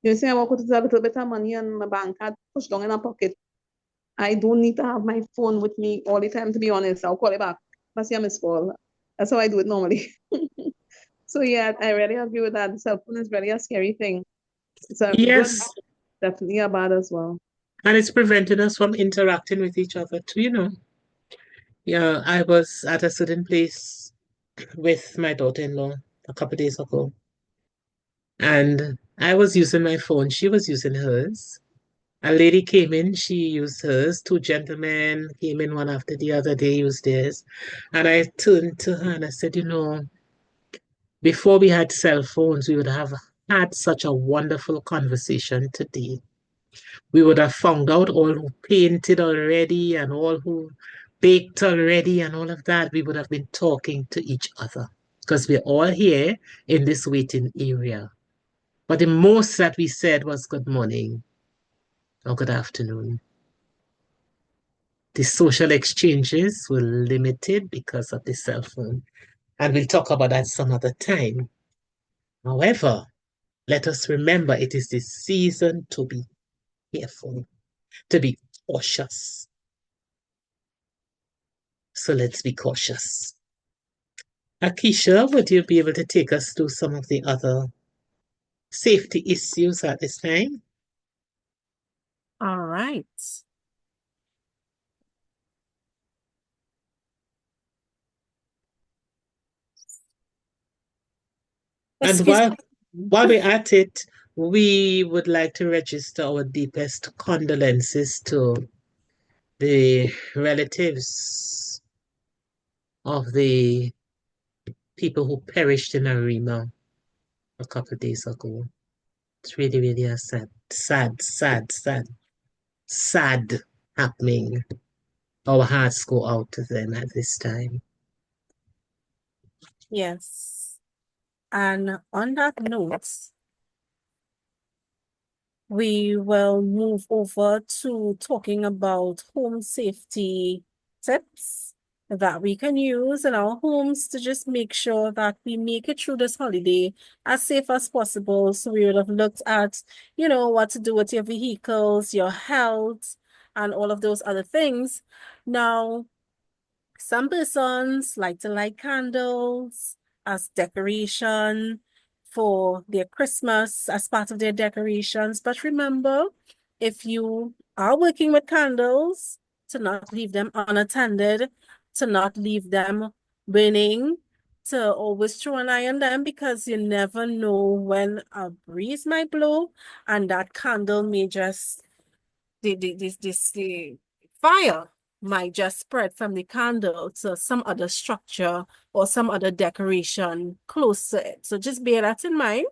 You see, I walk out with a little bit of money and my bank card pushed down in my pocket. I don't need to have my phone with me all the time, to be honest. I'll call it back. That's your missed call. That's how I do it normally. So yeah, I really agree with that. The cell phone is really a scary thing. It's a yes. good, definitely a bad as well. And it's preventing us from interacting with each other too, you know. Yeah, I was at a certain place with my daughter-in-law a couple of days ago. And I was using my phone. She was using hers. A lady came in, she used hers. Two gentlemen came in one after the other, they used theirs. And I turned to her and I said, you know, before we had cell phones, we would have had such a wonderful conversation today. We would have found out all who painted already and all who baked already and all of that. We would have been talking to each other because we're all here in this waiting area. But the most that we said was good morning or good afternoon. The social exchanges were limited because of the cell phone. And we'll talk about that some other time. However, let us remember it is the season to be careful, to be cautious. So let's be cautious. Akisha, would you be able to take us through some of the other safety issues at this time? All right. And while we're at it, we would like to register our deepest condolences to the relatives of the people who perished in Arima a couple of days ago. It's really, really a sad happening. Our hearts go out to them at this time. Yes. And on that note, we will move over to talking about home safety tips that we can use in our homes to just make sure that we make it through this holiday as safe as possible. So we would have looked at, you know, what to do with your vehicles, your health, and all of those other things. Now, some persons like to light candles as decoration for their Christmas as part of their decorations. But remember, if you are working with candles, to not leave them unattended, to not leave them burning, to always throw an eye on them because you never know when a breeze might blow and that candle may just, the fire might just spread from the candle to some other structure or some other decoration close to it. So just bear that in mind.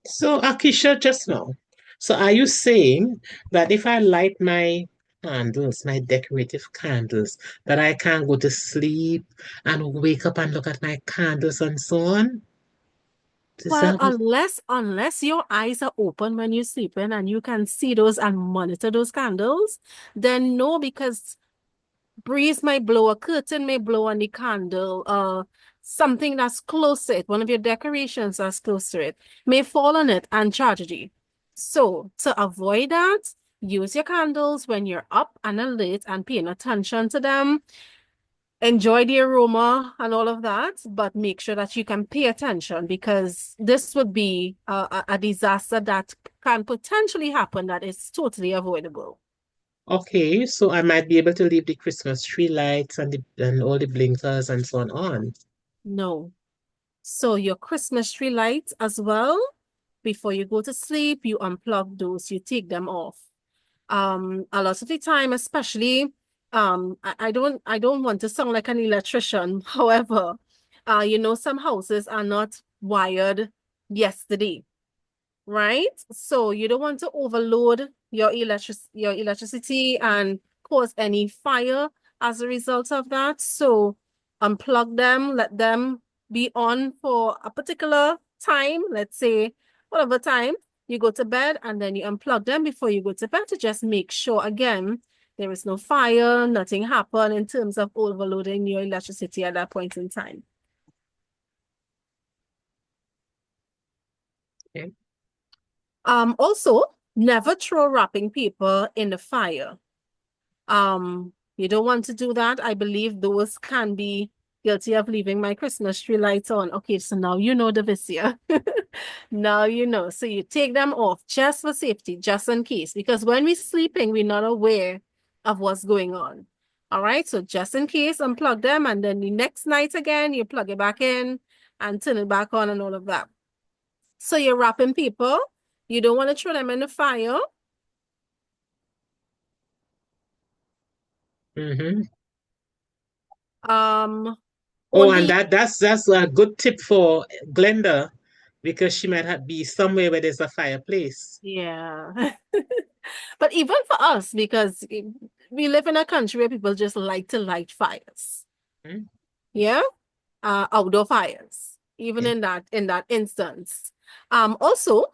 So, Akisha, just now, so are you saying that if I light my candles, my decorative candles, that I can't go to sleep and wake up and look at my candles and so on? Well, unless your eyes are open when you're sleeping and you can see those and monitor those candles, then no, because breeze might blow, a curtain may blow on the candle, something that's close to it, one of your decorations that's close to it, may fall on it and charge you. So to avoid that, use your candles when you're up and alert and paying attention to them. enjoy the aroma and all of that, but make sure that you can pay attention because this would be a disaster that can potentially happen that is totally avoidable. Okay, so I might be able to leave the Christmas tree lights and all the blinkers and so on. No. So your Christmas tree lights as well, before you go to sleep, you unplug those, you take them off. A lot of the time, especially, I don't want to sound like an electrician. However, some houses are not wired yesterday, right? So you don't want to overload your electricity and cause any fire as a result of that. So unplug them, let them be on for a particular time, let's say whatever time you go to bed, and then you unplug them before you go to bed to just make sure, again, there is no fire, nothing happen in terms of overloading your electricity at that point in time. Okay. Also, never throw wrapping paper in the fire. You don't want to do that. I believe those can be guilty of leaving my Christmas tree lights on. Okay, so now you know, Davicia. Now you know. So you take them off just for safety, just in case. Because when we're sleeping, we're not aware of what's going on. All right, so just in case, unplug them. And then the next night again, you plug it back in and turn it back on and all of that. So you're wrapping paper. You don't want to throw them in the fire. Mm-hmm. Only... and that's a good tip for Glenda because she might be somewhere where there's a fireplace. Yeah. But even for us, because we live in a country where people just like to light fires. Mm-hmm. Yeah. Outdoor fires, even in that instance. Also,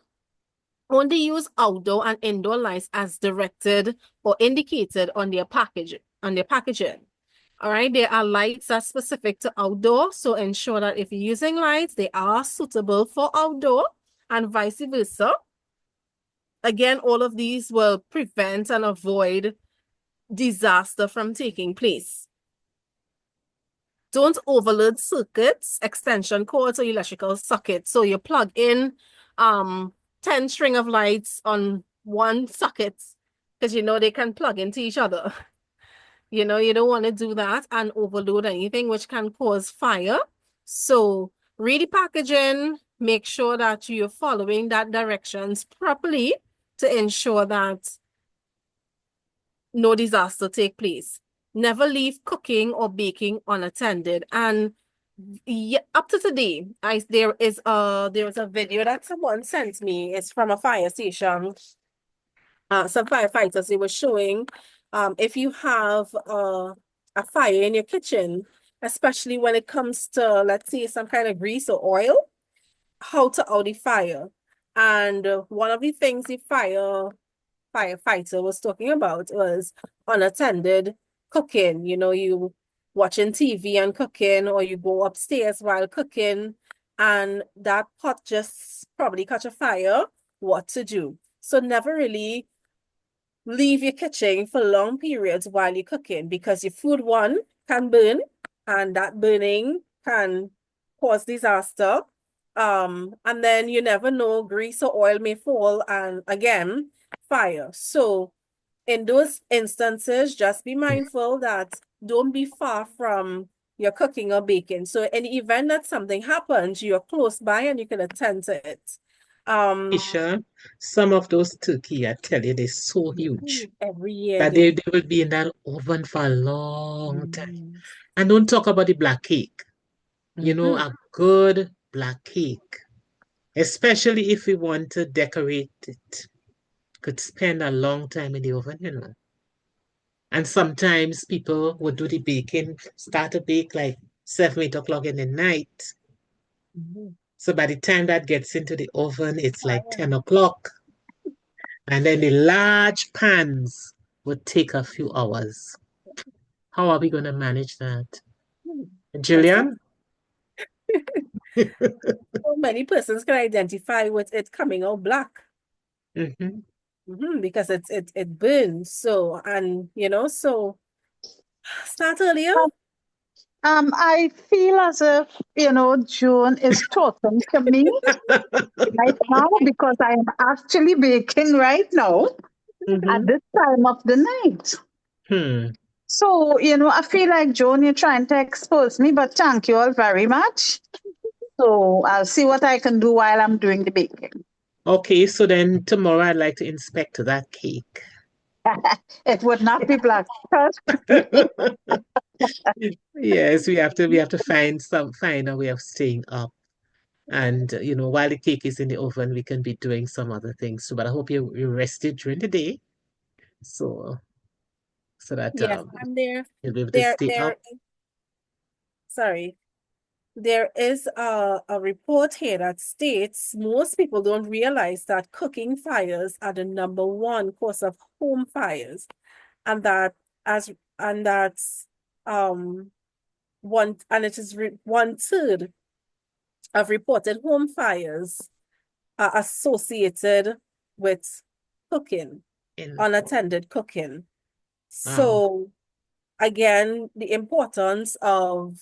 only use outdoor and indoor lights as directed or indicated on their packaging. All right, there are lights that's specific to outdoor, so ensure that if you're using lights, they are suitable for outdoor and vice versa. Again, all of these will prevent and avoid disaster from taking place. Don't overload circuits, extension cords, or electrical sockets. So you plug in 10 string of lights on one socket because they can plug into each other. You don't want to do that and overload anything which can cause fire. So read the packaging, make sure that you're following that directions properly to ensure that no disaster take place. Never leave cooking or baking unattended. And up to today, there is a video that someone sent me. It's from a fire station. Some firefighters, they were showing if you have a fire in your kitchen, especially when it comes to, let's say, some kind of grease or oil, how to out the fire. And one of the things the firefighter was talking about was unattended cooking. You watching TV and cooking, or you go upstairs while cooking, and that pot just probably catch a fire. What to do? So never really leave your kitchen for long periods while you're cooking, because your food, one, can burn, and that burning can cause disaster. And then you never know, grease or oil may fall, and again, fire. So in those instances, just be mindful that don't be far from your cooking or baking. So in the event that something happens, you're close by and you can attend to it. Isha, some of those turkey, I tell you, they're so huge every year that they will be in that oven for a long time. And don't talk about the black cake. A good black cake, especially if we want to decorate it, could spend a long time in the oven, And sometimes people would do the baking, start to bake like 7, 8 o'clock in the night. So by the time that gets into the oven, it's like 10 o'clock. And then the large pans would take a few hours. How are we going to manage that? Jillian? So many persons can identify with it coming out black. Because it burns. So, and so start earlier. I feel as if, June is talking to me right now because I am actually baking right now at this time of the night. So, I feel like, Joan, you're trying to expose me, but thank you all very much. So I'll see what I can do while I'm doing the baking. Okay, so then tomorrow I'd like to inspect that cake. It would not be black. Yes, we have to find a way of staying up. And while the cake is in the oven, we can be doing some other things too. But I hope you rested during the day. So that Yes, and there you'll be able to there stay there up. sorry. There is a report here that states most people don't realize that cooking fires are the #1 cause of home fires, and that's it is 1/3 of reported home fires are associated with cooking, unattended cooking. So again, the importance of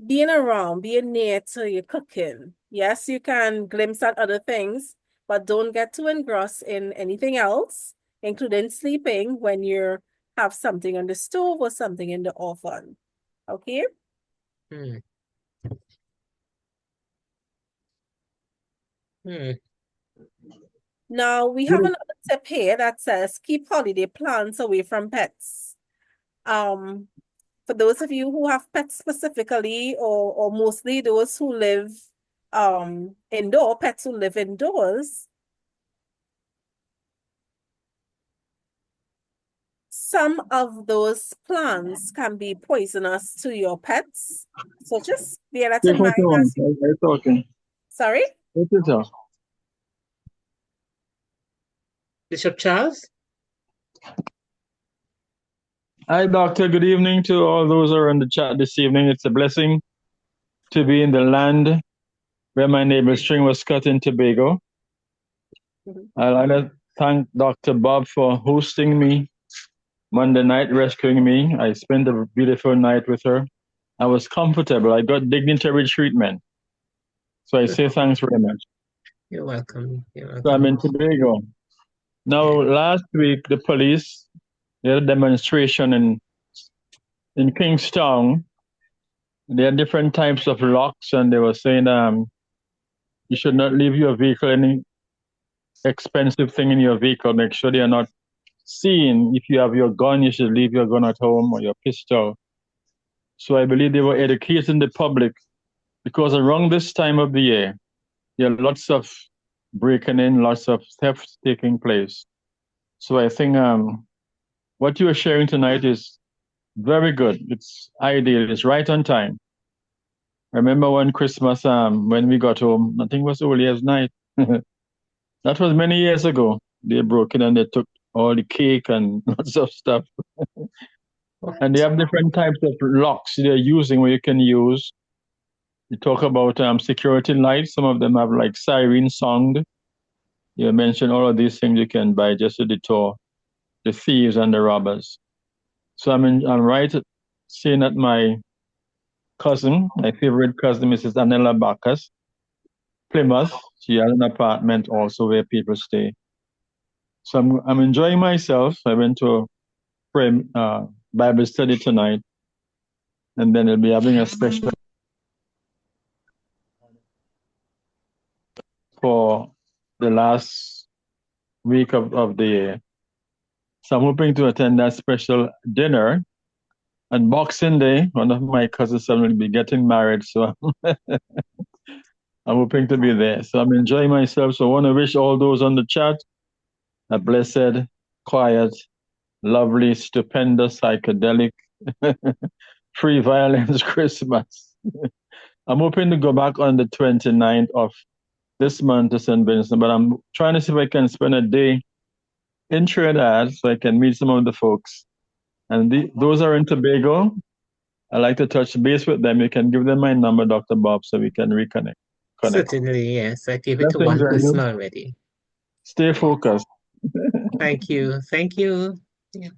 being around, being near to your cooking. Yes, you can glimpse at other things, but don't get too engrossed in anything else, including sleeping when you have something on the stove or something in the oven. Okay? Now, we have another tip here that says keep holiday plants away from pets. For those of you who have pets specifically, or mostly those who live pets who live indoors, some of those plants can be poisonous to your pets. So just bear that in mind as you... talking. Sorry? What is that? Bishop Charles? Hi, Doctor. Good evening to all those who are on the chat this evening. It's a blessing to be in the land where my neighbor's string was cut in Tobago. I'd like to thank Dr. Bob for hosting me Monday night, rescuing me. I spent a beautiful night with her. I was comfortable. I got dignitary treatment. So I say thanks very much. You're welcome. So I'm in Tobago. Now, last week, the police had a demonstration in Kingstown. There are different types of locks, and they were saying you should not leave your vehicle, any expensive thing in your vehicle. Make sure they are not seen. If you have your gun, you should leave your gun at home or your pistol. So I believe they were educating the public, because around this time of the year, there are lots of breaking in, lots of thefts taking place. So I think what you are sharing tonight is very good. It's ideal. It's right on time. I remember one Christmas when we got home, I think it was early as night. That was many years ago. They broke in and they took all the cake and lots of stuff. And they have different types of locks they're using where you can use. You talk about security lights. Some of them have like siren sound. You mentioned all of these things you can buy just to deter the thieves and the robbers. So I'm right saying that my cousin, my favorite cousin, Mrs. Anela Bacchus, Plymouth, she has an apartment also where people stay. So I'm enjoying myself. I went to a Bible study tonight, and then I'll be having a special for the last week of the year. So I'm hoping to attend that special dinner. And Boxing Day, one of my cousins will be getting married, so I'm hoping to be there. So I'm enjoying myself. So I want to wish all those on the chat a blessed, quiet, lovely, stupendous, psychedelic, free violence Christmas. I'm hoping to go back on the 29th of this month to St. Vincent, but I'm trying to see if I can spend a day in Trinidad so I can meet some of the folks. And those are in Tobago. I like to touch base with them. You can give them my number, Dr. Bob, so we can reconnect. Certainly, yes. I gave it to one person already. Stay focused. Thank you. Thank you. Yeah.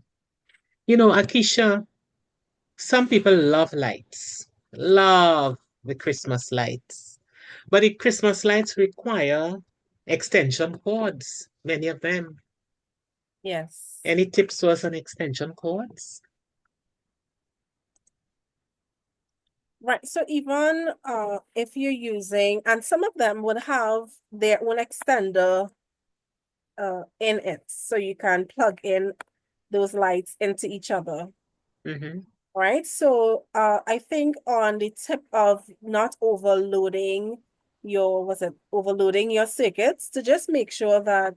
Akisha, Some people love lights, love the Christmas lights, but the Christmas lights require extension cords, many of them. Yes. Any tips for us on extension cords? Right. So even if you're using, and some of them would have their own extender in it, so you can plug in those lights into each other. Right. So I think on the tip of not overloading overloading your circuits, to just make sure that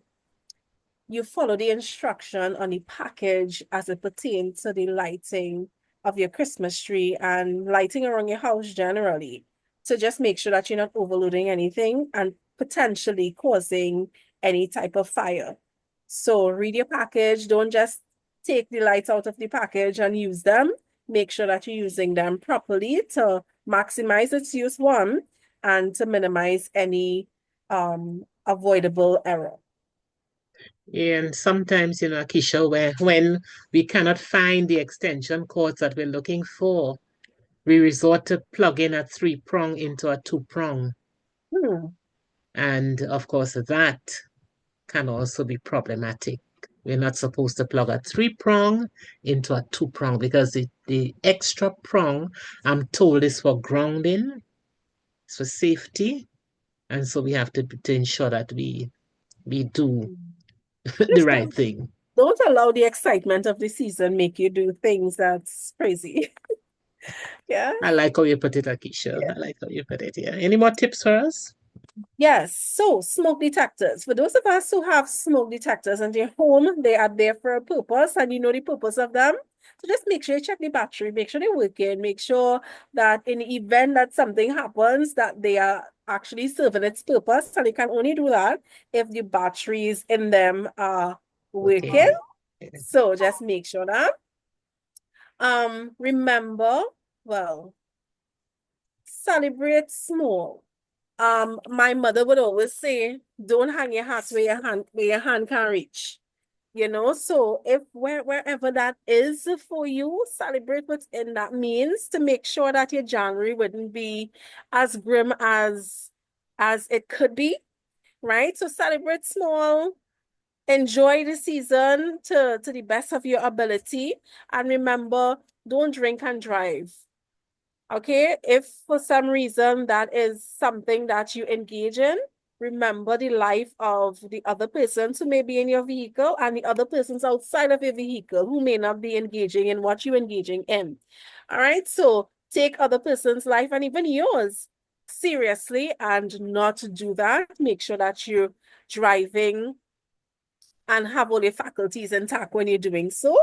you follow the instruction on the package as it pertains to the lighting of your Christmas tree and lighting around your house generally. So just make sure that you're not overloading anything and potentially causing any type of fire. So read your package. Don't just take the lights out of the package and use them. Make sure that you're using them properly to maximize its use, one, and to minimize any avoidable error. And sometimes, Keisha, when we cannot find the extension cords that we're looking for, we resort to plugging a 3-prong into a 2-prong. And of course, that can also be problematic. We're not supposed to plug a 3-prong into a 2-prong because the extra prong, I'm told, is for grounding, it's for safety. And so we have to ensure that we do the right thing. Don't allow the excitement of the season make you do things that's crazy. Yeah. I like how you put it, Akisha. I like how you put it. Yeah. Any more tips for us? Yes. So smoke detectors. For those of us who have smoke detectors in their home, they are there for a purpose, and you know the purpose of them. So just make sure you check the battery, make sure they're working, make sure that in the event that something happens, that they are actually serving its purpose. And you can only do that if the batteries in them are working. So just make sure that. Remember, well, celebrate small. My mother would always say, don't hang your hat where your hand can reach. So if wherever that is for you, celebrate within that means to make sure that your January wouldn't be as grim as it could be, right? So celebrate small, enjoy the season to the best of your ability, and remember, don't drink and drive. Okay, if for some reason that is something that you engage in, remember the life of the other persons who may be in your vehicle and the other persons outside of your vehicle who may not be engaging in what you're engaging in. All right, so take other person's life and even yours seriously and not do that. Make sure that you're driving and have all your faculties intact when you're doing so.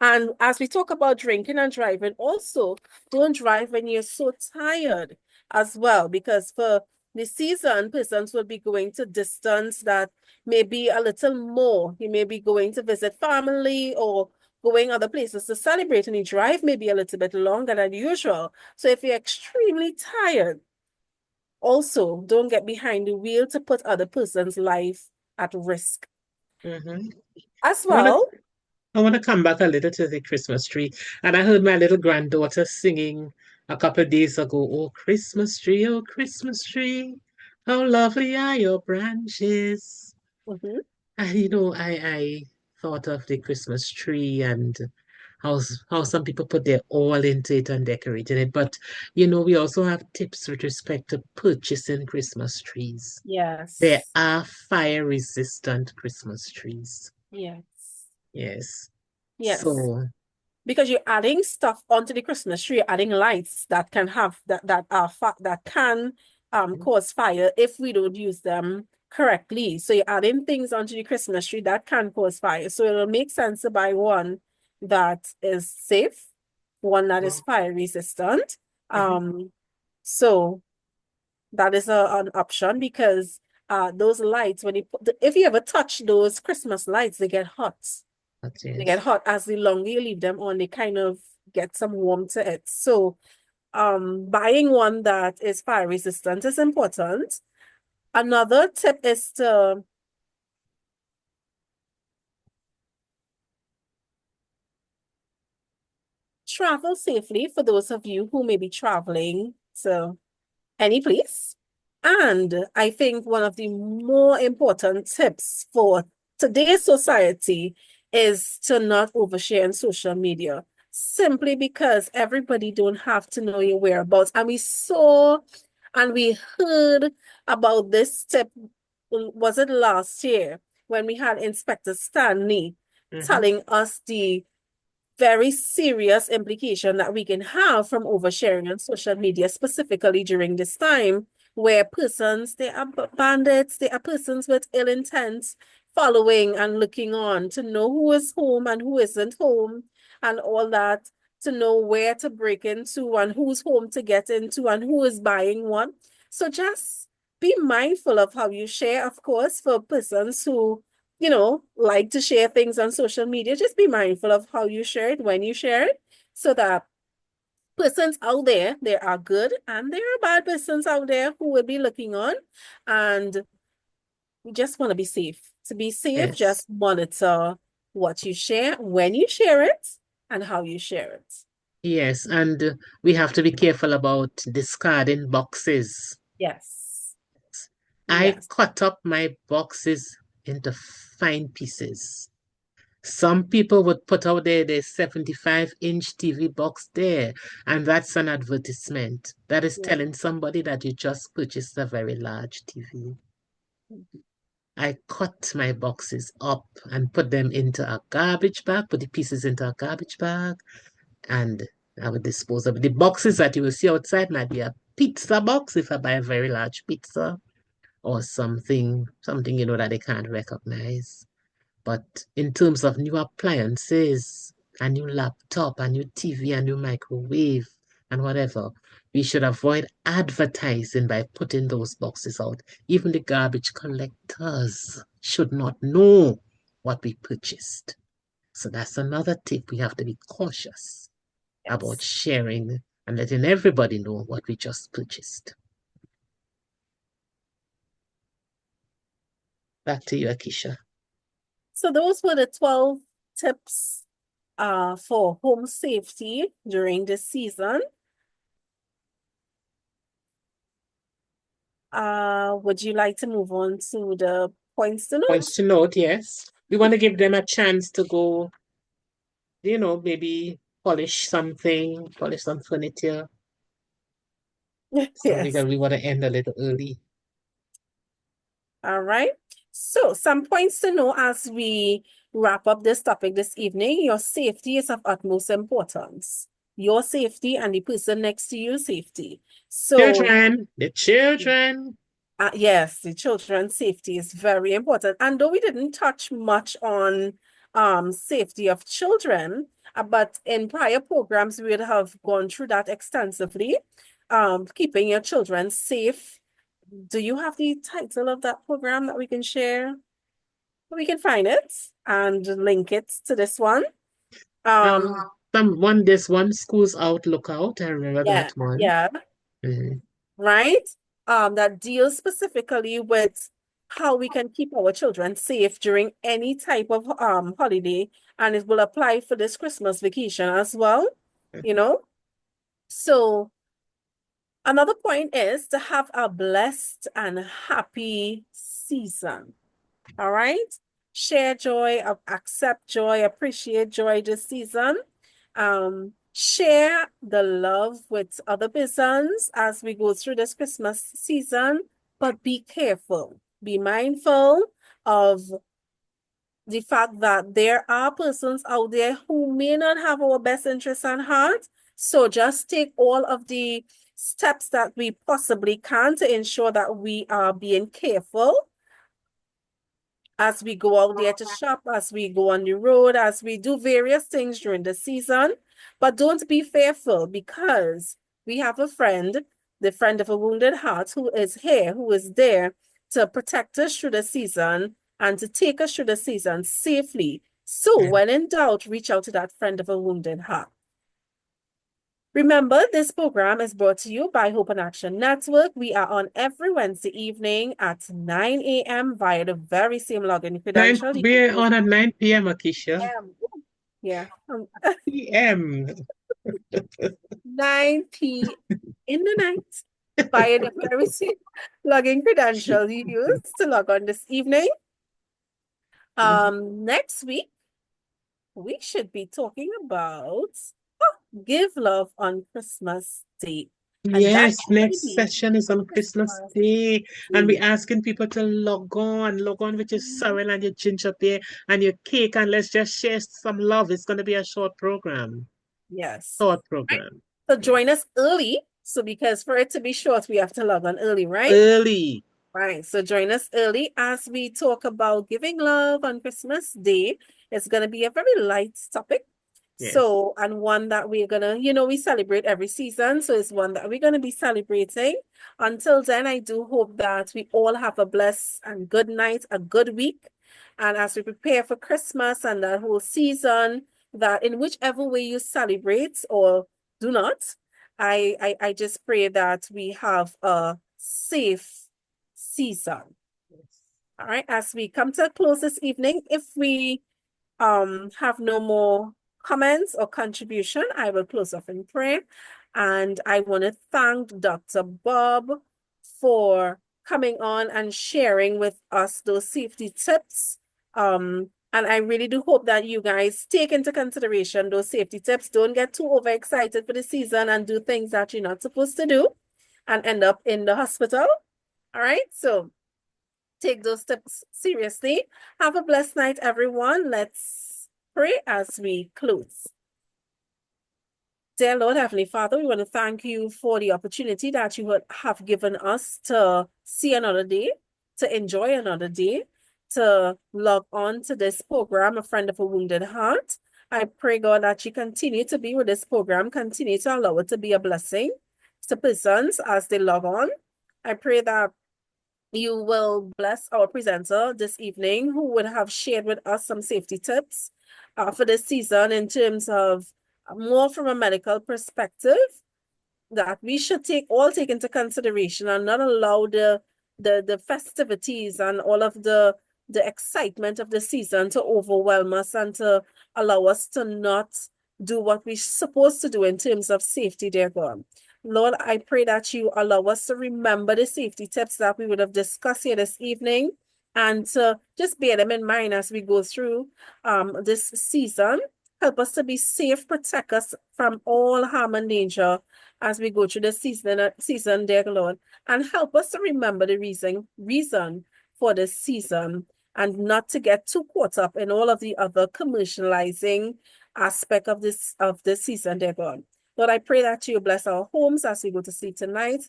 And as we talk about drinking and driving, also don't drive when you're so tired as well, because for the season, persons will be going to distance that may be a little more. You may be going to visit family or going other places to celebrate, and the drive may be a little bit longer than usual. So if you're extremely tired, also don't get behind the wheel to put other person's life at risk. As well. I want to come back a little to the Christmas tree. And I heard my little granddaughter singing a couple of days ago, oh, Christmas tree, how lovely are your branches. And, I thought of the Christmas tree and how some people put their all into it and decorating it. But, we also have tips with respect to purchasing Christmas trees. Yes. There are fire-resistant Christmas trees. Yes. Yes. Yes. So, because you're adding stuff onto the Christmas tree, you're adding lights that can have that can cause fire if we don't use them correctly. So you're adding things onto the Christmas tree that can cause fire. So it'll make sense to buy one that is safe, one that is fire resistant. So that is an option, because those lights, if you ever touch those Christmas lights, they get hot. They get hot as the longer you leave them on, they kind of get some warmth to it. So buying one that is fire resistant is important. Another tip is to travel safely for those of you who may be traveling to any place. And I think one of the more important tips for today's society is to not overshare on social media, simply because everybody don't have to know your whereabouts. And we saw and we heard about this tip, was it last year, when we had Inspector Stanley telling us the very serious implication that we can have from oversharing on social media, specifically during this time where persons, they are bandits, they are persons with ill intent, following and looking on to know who is home and who isn't home and all that, to know where to break into and who's home to get into and who is buying what. So just be mindful of how you share, of course, for persons who like to share things on social media. Just be mindful of how you share it, when you share it, so that persons out there are good and there are bad persons out there who will be looking on, and we just want to be safe. To be safe, just monitor what you share, when you share it, and how you share it. Yes, and we have to be careful about discarding boxes. Yes. I cut up my boxes into fine pieces. Some people would put out their 75-inch TV box there, and that's an advertisement. That is telling somebody that you just purchased a very large TV. I cut my boxes up and put them into a garbage bag, put the pieces into a garbage bag, and I would dispose of it. The boxes that you will see outside might be a pizza box if I buy a very large pizza, or something that they can't recognize. But in terms of new appliances, a new laptop, a new TV, a new microwave, and whatever, we should avoid advertising by putting those boxes out. Even the garbage collectors should not know what we purchased. So that's another tip. We have to be cautious about sharing and letting everybody know what we just purchased. Back to you, Akisha. So those were the 12 tips for home safety during this season. Would you like to move on to the points to note? Points to note, yes. We want to give them a chance to go, maybe polish some furniture. So because we want to end a little early. All right. So some points to know as we wrap up this topic this evening. Your safety is of utmost importance. Your safety and the person next to you safety. So the children. Yes, the children's safety is very important. And though we didn't touch much on safety of children, but in prior programs, we would have gone through that extensively. Keeping your children safe. Do you have the title of that program that we can share? We can find it and link it to this one. This one, Schools Out, Look Out. I remember that one. Yeah. Right? That deals specifically with how we can keep our children safe during any type of holiday, and it will apply for this Christmas vacation as well, So another point is to have a blessed and happy season. All right? Share joy, accept joy, appreciate joy this season. Share the love with other persons as we go through this Christmas season, but be careful. Be mindful of the fact that there are persons out there who may not have our best interests at heart. So just take all of the steps that we possibly can to ensure that we are being careful as we go out there to shop, as we go on the road, as we do various things during the season. But don't be fearful, because we have a friend, the friend of a wounded heart, who is here, who is there to protect us through the season and to take us through the season safely. So when in doubt, reach out to that friend of a wounded heart. Remember, this program is brought to you by Hope and Action Network. We are on every Wednesday evening at 9 a.m. via the very same login credential. We're on at 9 p.m., Akisha. Yeah. p.m. 9 p.m. in the night via the very same login credentials you used to log on this evening. Next week, we should be talking about give love on Christmas Day. And Yes, that's going to next be session is on Christmas Day. And we're asking people to log on with your sorrel and your ginger beer and your cake, and let's just share some love. It's going to be a short program. Yes. Short program. So join us early. So because for it to be short, we have to log on early, right? Early. Right. So join us early as we talk about giving love on Christmas Day. It's going to be a very light topic. Yes. So, and one that we're going to, we celebrate every season. So it's one that we're going to be celebrating. Until then, I do hope that we all have a blessed and good night, a good week. And as we prepare for Christmas and that whole season, that in whichever way you celebrate or do not, I just pray that we have a safe season. All right, as we come to a close this evening, if we have no more comments or contribution, I will close off in prayer. And I want to thank Dr. Bob for coming on and sharing with us those safety tips. And I really do hope that you guys take into consideration those safety tips. Don't get too overexcited for the season and do things that you're not supposed to do and end up in the hospital. All right, so take those tips seriously. Have a blessed night, everyone. Let's pray as we close. Dear Lord, Heavenly Father, we want to thank you for the opportunity that you have given us to see another day, to enjoy another day, to log on to this program, A Friend of a Wounded Heart. I pray, God, that you continue to be with this program, continue to allow it to be a blessing to persons as they log on. I pray that you will bless our presenter this evening who would have shared with us some safety tips for this season in terms of more from a medical perspective that we should take into consideration and not allow the festivities and all of the excitement of the season to overwhelm us and to allow us to not do what we're supposed to do in terms of safety, dear God. Lord, I pray that you allow us to remember the safety tips that we would have discussed here this evening and to just bear them in mind as we go through this season. Help us to be safe, protect us from all harm and danger as we go through the season, dear Lord. And help us to remember the reason for this season and not to get too caught up in all of the other commercializing aspect of this season, dear God. Lord, I pray that you bless our homes as we go to sleep tonight.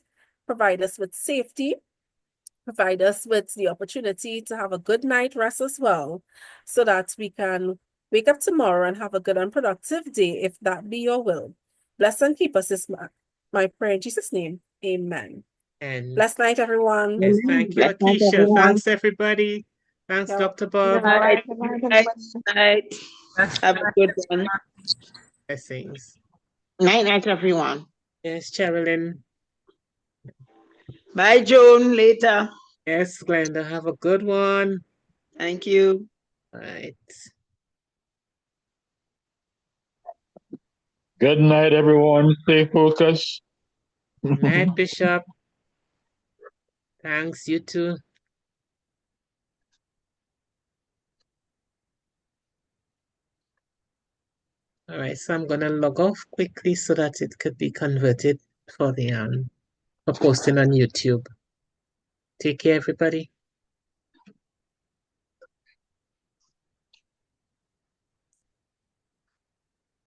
Provide us with safety. Provide us with the opportunity to have a good night rest as well, so that we can wake up tomorrow and have a good and productive day, if that be your will. Bless and keep us, is my prayer in Jesus' name. Amen. And blessed night, everyone. yes, thank you, Akeisha. Thanks, everybody. Thanks, Dr. Bob. Good night. Have a good one. Blessings. Night, everyone. Yes, Sherilyn. Bye, Joan. Later. Yes, Glenda. Have a good one. Thank you. Right. Good night, everyone. Stay focused. Good night, Bishop. Thanks, you too. All right, so I'm gonna log off quickly so that it could be converted for the for posting on YouTube. Take care, everybody.